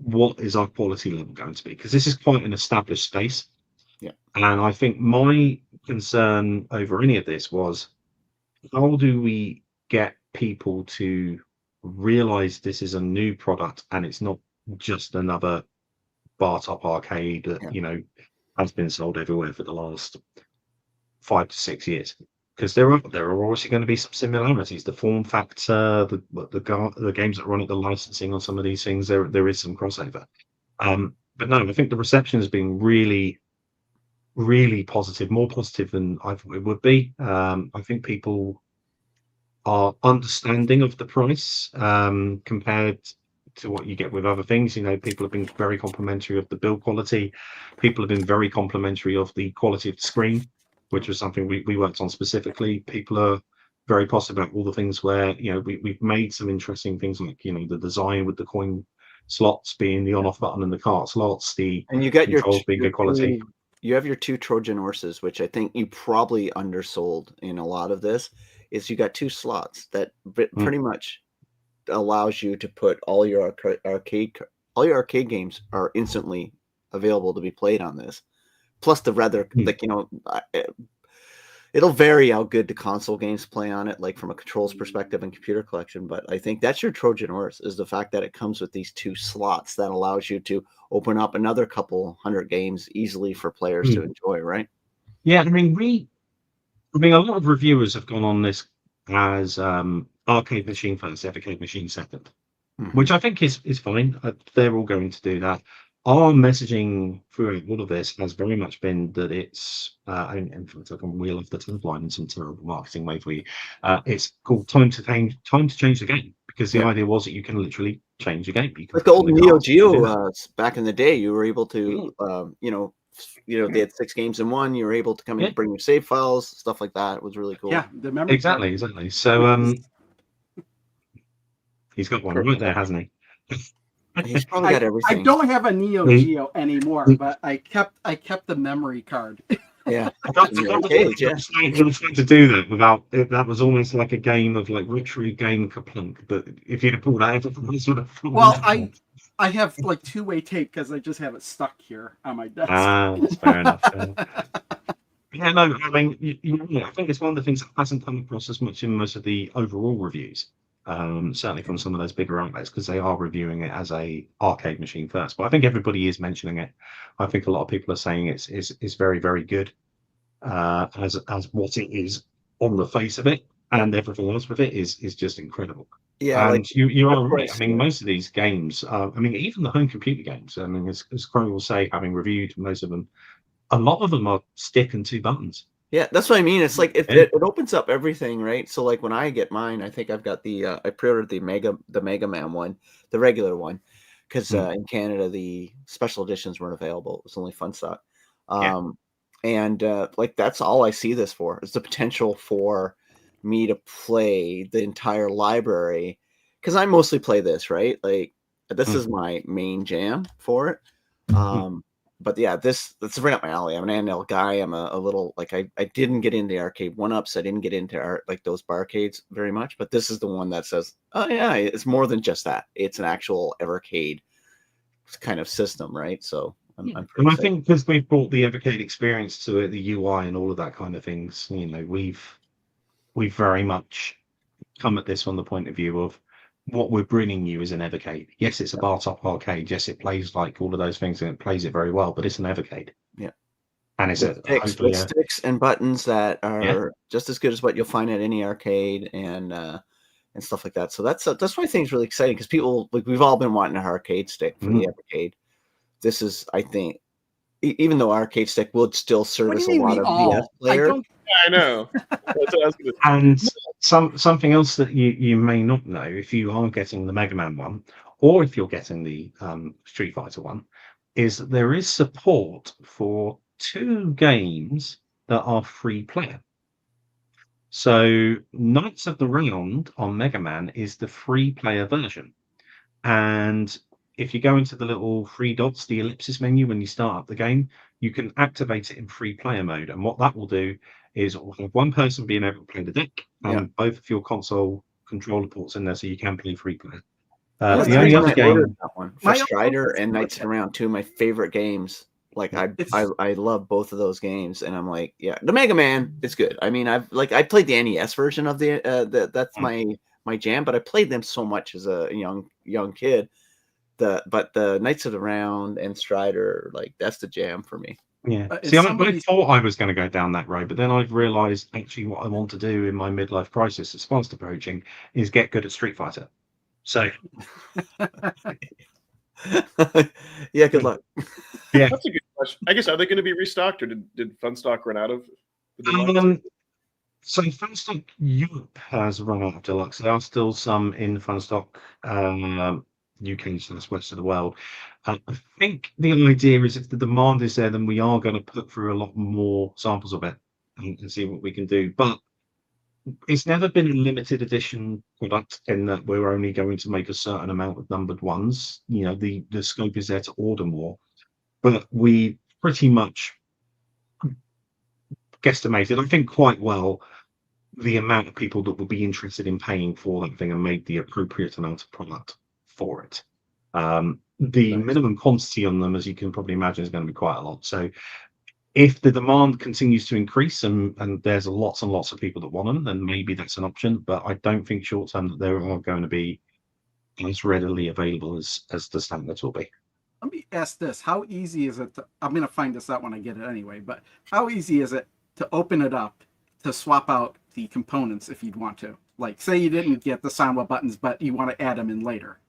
what is our quality level going to be, because this is quite an established space. Yeah, and I think my concern over any of this was, how do we get people to realize this is a new product and it's not just another bar top arcade that has been sold everywhere for the last 5 to 6 years? Because there are obviously going to be some similarities. The form factor, the games that run it, the licensing on some of these things, there is some crossover. But no, I think the reception has been really, really positive, more positive than I thought it would be. I think people are understanding of the price compared to what you get with other things. People have been very complimentary of the build quality. People have been very complimentary of the quality of the screen, which was something we worked on specifically. People are very positive about all the things where we've made some interesting things, like the design with the coin slots being the on-off button and the cart slots, and you got controls being good quality. You have your 2 Trojan horses, which I think you probably undersold in a lot of this. Is you got 2 slots that pretty much allows you to put all your arcade games are instantly available to be played on this. Plus the rather it'll vary how good the console games play on it, like from a controls perspective and computer collection. But I think that's your Trojan horse, is the fact that it comes with these 2 slots that allows you to open up another couple hundred games easily for players to enjoy, right? Yeah, I mean, a lot of reviewers have gone on this as arcade machine first, Evercade machine second, which I think is fine. They're all going to do that. Our messaging through all of this has very much been that it's, in fact, I can wheel off the tagline in some terrible marketing way for you. It's called time to change the game, because the idea was that you can literally change the game. Like the old Neo Geo back in the day, you were able to, they had 6 games in one. You were able to come in and bring your save files, stuff like that. It was really cool. Yeah, the memory. Exactly. So he's got one right there, hasn't he? He's probably got everything. I don't have a Neo Geo anymore, but I kept the memory card. Yeah. I got In the arcade, yeah. to do that without it. That was almost like a game of like Rotary game Kaplunk. But if you'd have pulled out, it sort of Well, I have like two-way tape because I just have it stuck here on my desk. that's fair enough. Yeah, no, I mean, I think it's one of the things that hasn't come across as much in most of the overall reviews. Certainly from some of those bigger outlets, because they are reviewing it as a arcade machine first. But I think everybody is mentioning it. I think a lot of people are saying it's very, very good as what it is on the face of it, and everything else with it is just incredible. Yeah, like And you are of right. course, I mean, yeah. most of these games, I mean, even the home computer games. I mean, as Crow will say, having reviewed most of them, a lot of them are stick and two buttons. Yeah, that's what I mean. It's like Yeah. it opens up everything, right? So like when I get mine, I think I've got the I pre-ordered the Mega Man one, the regular one, because in Canada the special editions weren't available. It was only fun stock. Yeah. And like that's all I see this for is the potential for me to play the entire library, because I mostly play this, right? Like this is my main jam for it. But yeah, that's right up my alley. I'm an NL guy. I'm a little like I didn't get into arcade one-ups. I didn't get into art like those barcades very much. But this is the one that says, oh yeah, it's more than just that. It's an actual Evercade kind of system, right? So I'm And pretty I excited. think because we've brought the Evercade experience to it, the UI and all of that kind of things, we've very much come at this from the point of view of what we're bringing you is an Evercade. Yes, it's a bar top arcade. Yes, it plays like all of those things and it plays it very well, but it's an Evercade. Yeah. And it's with sticks and buttons that are just as good as what you'll find at any arcade and stuff like that. So that's why I think it's really exciting, because people, like, we've all been wanting an arcade stick for the Evercade. This is, I think, even though arcade stick would still service a lot of VS players. I know. That's what I was gonna say. And something else that you may not know, if you are getting the Mega Man one, or if you're getting the Street Fighter one, is that there is support for 2 games that are free player. So Knights of the Round on Mega Man is the free player version. And if you go into the little 3 dots, the ellipsis menu, when you start up the game, you can activate it in free player mode. And what that will do is have one person being able to play the deck and both of your console controller ports in there, so you can play free player. The only other game, that one for Strider and Knights of the Round, 2 of my favorite games. Like I love both of those games, and I'm like, yeah, the Mega Man is good. I mean, I played the NES version of that's my jam, but I played them so much as a young kid. But the Knights of the Round and Strider, like, that's the jam for me. Yeah. See, I thought I was going to go down that road, but then I've realised actually what I want to do in my midlife crisis that's fast approaching is get good at Street Fighter. So yeah, good luck. Yeah, That's a good question. I guess, are they going to be restocked, or did Funstock run out of? So Funstock Europe has run out of deluxe. There are still some in Funstock UK and the rest of the world. I think the idea is if the demand is there, then we are going to put through a lot more samples of it and see what we can do. But it's never been a limited edition product in that we're only going to make a certain amount of numbered ones. You know, the scope is there to order more, but we pretty much guesstimated, I think quite well, the amount of people that will be interested in paying for that thing and made the appropriate amount of product for it. The minimum quantity on them, as you can probably imagine, is going to be quite a lot. So if the demand continues to increase and there's lots and lots of people that want them, then maybe that's an option. But I don't think short term that they are going to be as readily available as the standards will be. Let me ask this: how easy is it? I'm going to find this out when I get it anyway. But how easy is it to open it up to swap out the components if you'd want to? Like, say you didn't get the sound buttons, but you want to add them in later.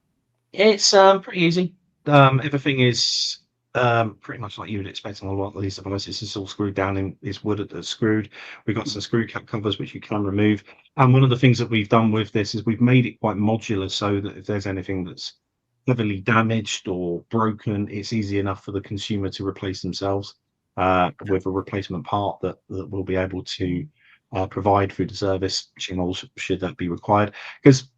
It's pretty easy. Everything is pretty much like you would expect on a lot of these devices. It's all screwed down in is wood that's screwed. We've got some screw cap covers which you can remove. And one of the things that we've done with this is we've made it quite modular, so that if there's anything that's heavily damaged or broken, it's easy enough for the consumer to replace themselves with a replacement part that we'll be able to provide through the service channels should that be required. Because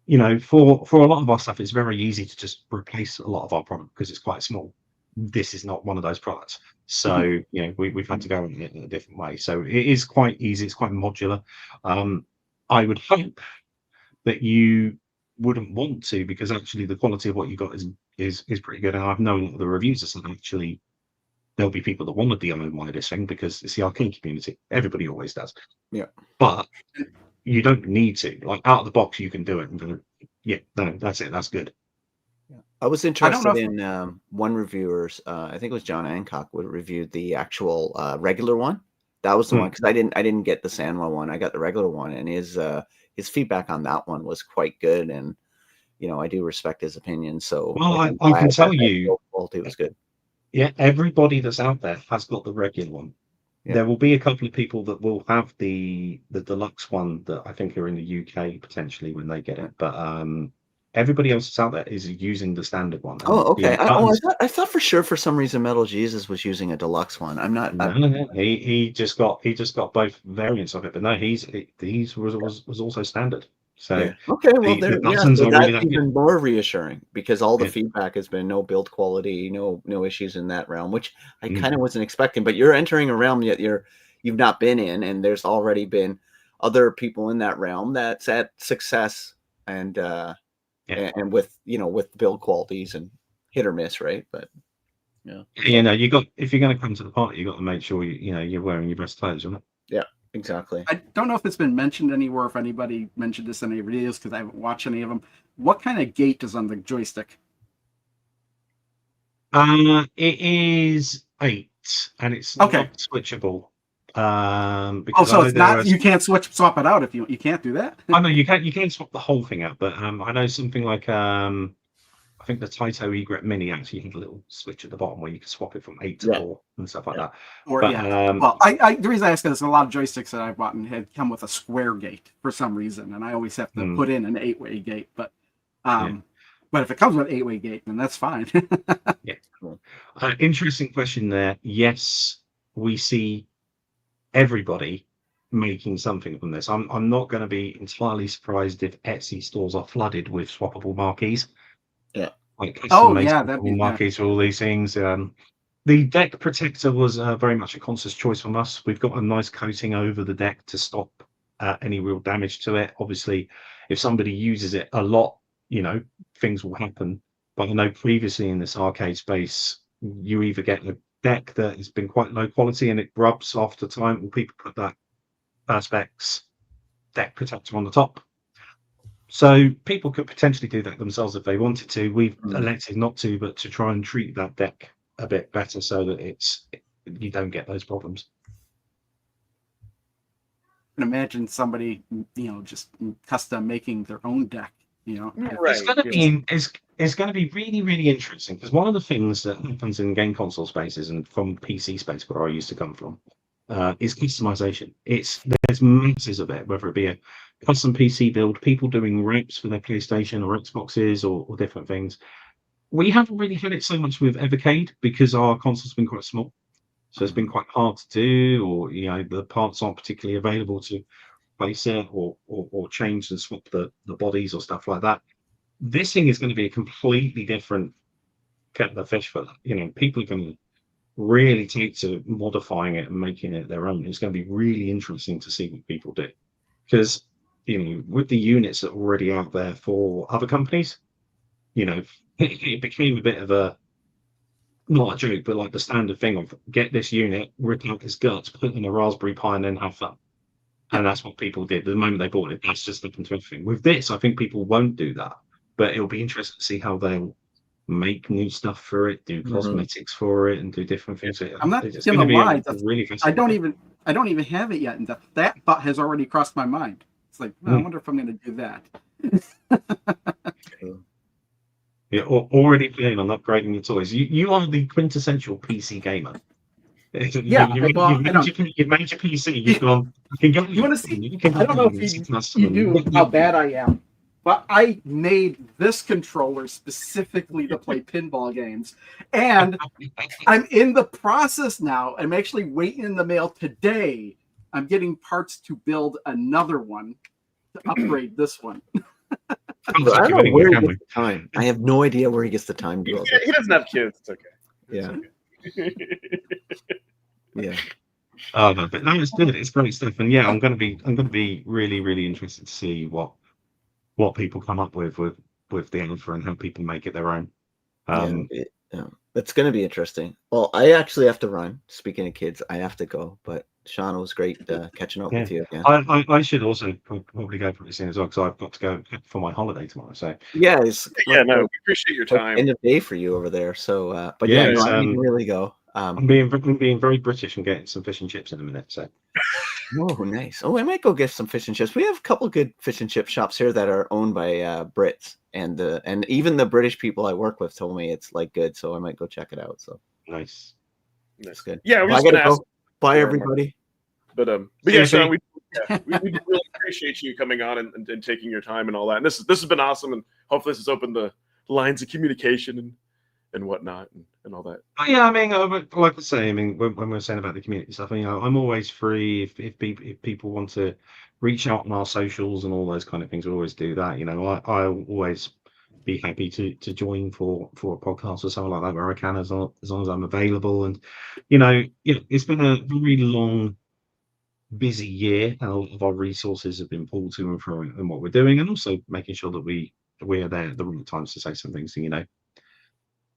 you know, for a lot of our stuff, it's very easy to just replace a lot of our product because it's quite small. This is not one of those products. So you know, we've had to go in it in a different way. So it is quite easy. It's quite modular. I would hope that you wouldn't want to, because actually the quality of what you got is pretty good. And I've known the reviews are saying actually there'll be people that want to DIY this thing because it's the arcade community. Everybody always does. Yeah. But you don't need to. Like out of the box, you can do it. And go, yeah, no, that's it. That's good. I was interested in one reviewer's. I think it was John Hancock would reviewed the actual regular one. That was the one because I didn't get the Sanwa one. I got the regular one, and his feedback on that one was quite good. And you know, I do respect his opinion. So well, I can tell you, quality was good. Yeah, everybody that's out there has got the regular one. Yeah. There will be a couple of people that will have the deluxe one that I think are in the UK potentially when they get it, but everybody else that's out there is using the standard one. Oh, okay. I thought for sure for some reason Metal Jesus was using a deluxe one. I'm not. No. He just got both variants of it, but no, he's was also standard. So yeah. Okay, well, that's even more reassuring because all the feedback has been no build quality, no issues in that realm, which I kind of wasn't expecting. But you're entering a realm that you've not been in, and there's already been other people in that realm that's at success and with with build qualities and hit or miss, right? But yeah, if you're going to come to the party, you got to make sure you're wearing your best clothes, isn't it? Yeah. Exactly. I don't know if it's been mentioned anywhere, if anybody mentioned this in any videos, because I haven't watched any of them. What kind of gate is on the joystick? It is 8, and it's not switchable. So it's not. You can't swap it out if you can't do that. I know you can't swap the whole thing out, but I know something like I think the Taito Egret Mini actually had a little switch at the bottom where you can swap it from 8 to 4 and stuff like that. Well, the reason I ask is a lot of joysticks that I've bought had come with a square gate for some reason, and I always have to put in an 8-way gate. But if it comes with an 8-way gate, then that's fine. Yeah, cool. Interesting question there. Yes, we see everybody making something from this. I'm not going to be entirely surprised if Etsy stores are flooded with swappable marquees. Yeah. Like marquees for all these things. The deck protector was very much a conscious choice from us. We've got a nice coating over the deck to stop any real damage to it. Obviously, if somebody uses it a lot, things will happen. But I know previously in this arcade space, you either get a deck that has been quite low quality and it rubs after time, or people put that Perspex deck protector on the top. So people could potentially do that themselves if they wanted to. We've elected not to, but to try and treat that deck a bit better so that you don't get those problems. I can imagine somebody, just custom making their own deck. Right. It's going to be really, really interesting because one of the things that happens in game console spaces and from PC space where I used to come from is customization. There's masses of it, whether it be a custom PC build, people doing wraps for their PlayStation or Xboxes or different things. We haven't really had it so much with Evercade because our console's been quite small. So it's been quite hard to do, or the parts aren't particularly available to place it or change and swap the bodies or stuff like that. This thing is going to be a completely different kettle of fish for that. People are going to really take to modifying it and making it their own. It's going to be really interesting to see what people do. Because with the units that are already out there for other companies, it became a bit of a, not a joke, but like the standard thing of get this unit, rip out his guts, put it in a Raspberry Pi, and then have fun. And that's what people did. The moment they bought it, that's just happened to everything. With this, I think people won't do that. But it'll be interesting to see how they'll make new stuff for it, do cosmetics for it, and do different things. I'm not gonna lie. Really I don't even have it yet, and that thought has already crossed my mind. It's like, I wonder if I'm going to do that. You're already planning on upgrading your toys. You are the quintessential PC gamer. You've made your PC. You want to see? I don't know if you do how bad I am, but I made this controller specifically to play pinball games, and I'm in the process now. I'm actually waiting in the mail today. I'm getting parts to build another one to upgrade this one. I don't know where he gets the time. I have no idea where he gets the time to go. He doesn't have kids. It's okay. Yeah. Yeah. Oh no, but no, it's good. It's great stuff, and yeah, I'm gonna be really, really interested to see what people come up with the Alpha and how people make it their own. It's going to be interesting. Well, I actually have to run. Speaking of kids, I have to go. But Sean, it was great catching up with you again. I should also probably go pretty soon as well, because I've got to go for my holiday tomorrow. So yeah, it's we appreciate your time. End of day for you over there. So, but I need to really go. I'm being very British and getting some fish and chips in a minute. So. Oh, nice. Oh, I might go get some fish and chips. We have a couple good fish and chip shops here that are owned by Brits, and even the British people I work with told me it's like good, so I might go check it out. So nice. That's good. Yeah, I gotta go. Bye, everybody. But yeah, Sean, we really appreciate you coming on and taking your time and all that. And this has been awesome, and hopefully this has opened the lines of communication and whatnot and all that. Yeah, I mean, like I say, I mean, when we're saying about the community stuff, I'm always free if people want to reach out on our socials and all those kind of things. We always do that. I'll always be happy to join for a podcast or something like that where I can, as long as I'm available. And it's been a very long, busy year, and a lot of our resources have been pulled to and from in what we're doing, and also making sure that we are there at the right times to say some things.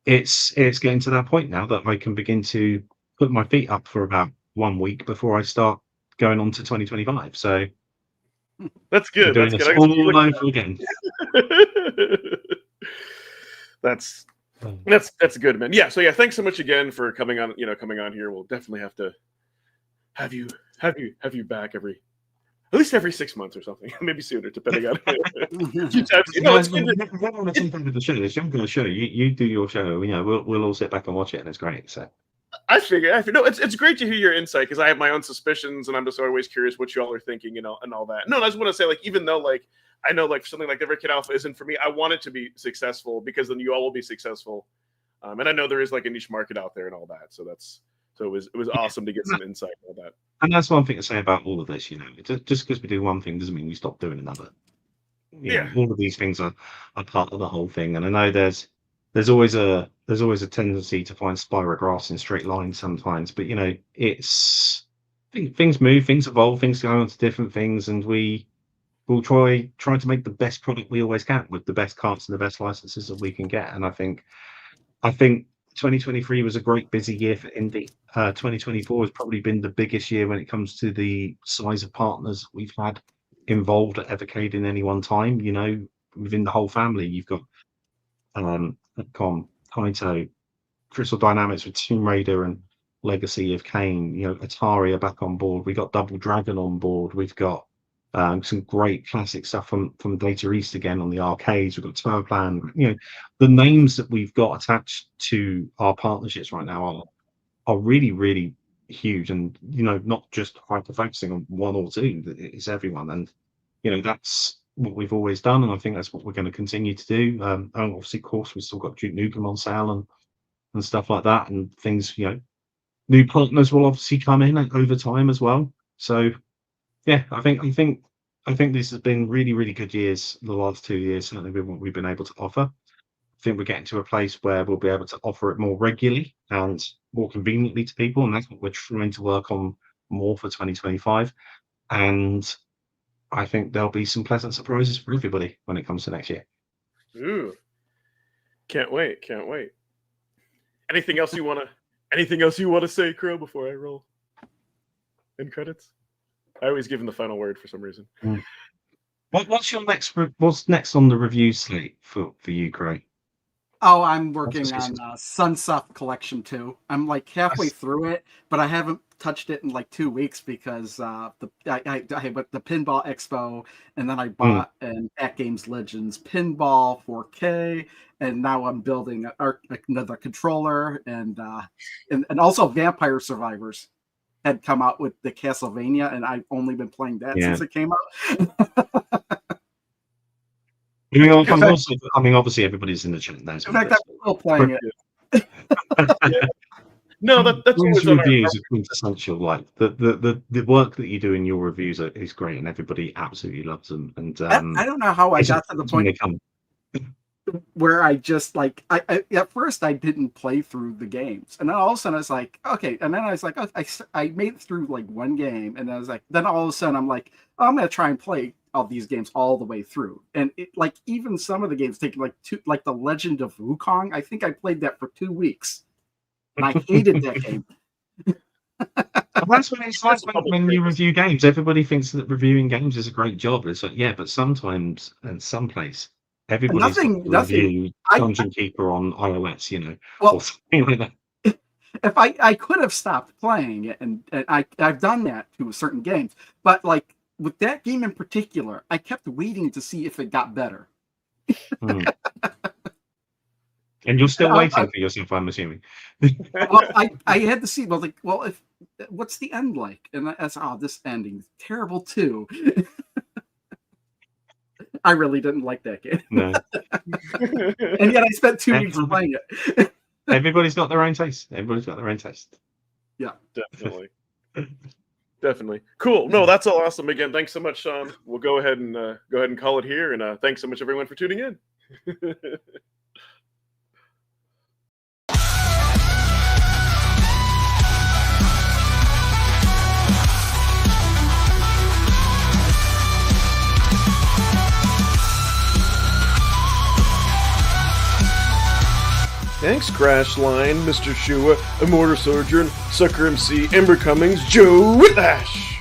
It's getting to that point now that I can begin to put my feet up for about 1 week before I start going on to 2025. So that's good. That's good. All over again. That's good, man. Yeah. So yeah, thanks so much again for coming on. Coming on here. We'll definitely have to have you back at least every 6 months or something, maybe sooner, depending on a few times. I'm going to show you do your show. We'll all sit back and watch it, and it's great. So I figure no, it's great to hear your insight, because I have my own suspicions, and I'm just always curious what you all are thinking, and all that. No, I just want to say, even though I know something like Evercade Alpha isn't for me, I want it to be successful, because then you all will be successul, and I know there is a niche market out there and all that. So it was awesome to get some insight on that. And that's one thing to say about all of this. Just because we do one thing doesn't mean we stop doing another. All of these things are part of the whole thing. And I know there's always a tendency to find spirograph in straight lines sometimes, but things move, things evolve, things go on to different things, and we will try to make the best product we always can with the best cards and the best licenses that we can get. And I think 2023 was a great busy year for indie. 2024 has probably been the biggest year when it comes to the size of partners we've had involved at Evercade in any one time. Within the whole family, you've got Capcom, Kaito, Crystal Dynamics with Tomb Raider and Legacy of Kain. Atari are back on board. We got Double Dragon on board. We've got some great classic stuff from Data East again on the arcades. We've got Turplan. The names that we've got attached to our partnerships right now are really, really huge, and not just hyper focusing on one or two. It's everyone, and that's what we've always done, and I think that's what we're going to continue to do. And obviously, of course, we've still got Duke Nukem on sale and stuff like that, and things. New partners will obviously come in over time as well. So. Yeah, I think this has been really, really good years. The last 2 years, certainly, with what we've been able to offer. I think we're getting to a place where we'll be able to offer it more regularly and more conveniently to people, and that's what we're trying to work on more for 2025. And I think there'll be some pleasant surprises for everybody when it comes to next year. Ooh, can't wait! Anything else you want to say, Crow, before I roll in credits? I always give him the final word for some reason. What's next on the review slate for you, Craig? Oh, I'm working on Sunsoft Collection 2. I'm halfway through it, but I haven't touched it in 2 weeks because I went to Pinball Expo, and then I bought an At Games Legends Pinball 4K, and now I'm building another controller, and also Vampire Survivors had come out with the Castlevania, and I've only been playing that since it came out. Obviously everybody's in the chat now. In fact, I'm still playing it. No, that's those reviews are quintessential. The work that you do in your reviews is great, and everybody absolutely loves them. And I don't know how I got to the point. where I just like I at first I didn't play through the games, and then all of a sudden I was like, okay, and then I was like, oh, I made it through like one game, and I was like, then all of a sudden I'm like, oh, I'm gonna try and play all these games all the way through, and it, like even some of the games take like like the Legend of Wukong. I think I played that for 2 weeks, and I hated that game. That's what it's like when you review games. Everybody thinks that reviewing games is a great job. It's like, yeah, but sometimes and someplace everybody's got to review Dungeon Keeper on iOS, you know, or something like that. If I could have stopped playing it, and I've done that to certain games, but like with that game in particular, I kept waiting to see if it got better. And you're still waiting for yourself, I'm assuming. Well, I had to see. Well, like, if what's the end like? And that's this ending is terrible too. I really didn't like that game. No. And yet I spent 2 weeks playing it. Everybody's got their own taste. Everybody's got their own taste. Yeah, definitely. Definitely. Cool. No, that's all awesome. Again, thanks so much, Sean. We'll go ahead and call it here. And thanks so much, everyone, for tuning in. Thanks, Crashline, Mr. Shua, Immortal Sojourn, Sucker MC, Ember Cummings, Joe Whitlash.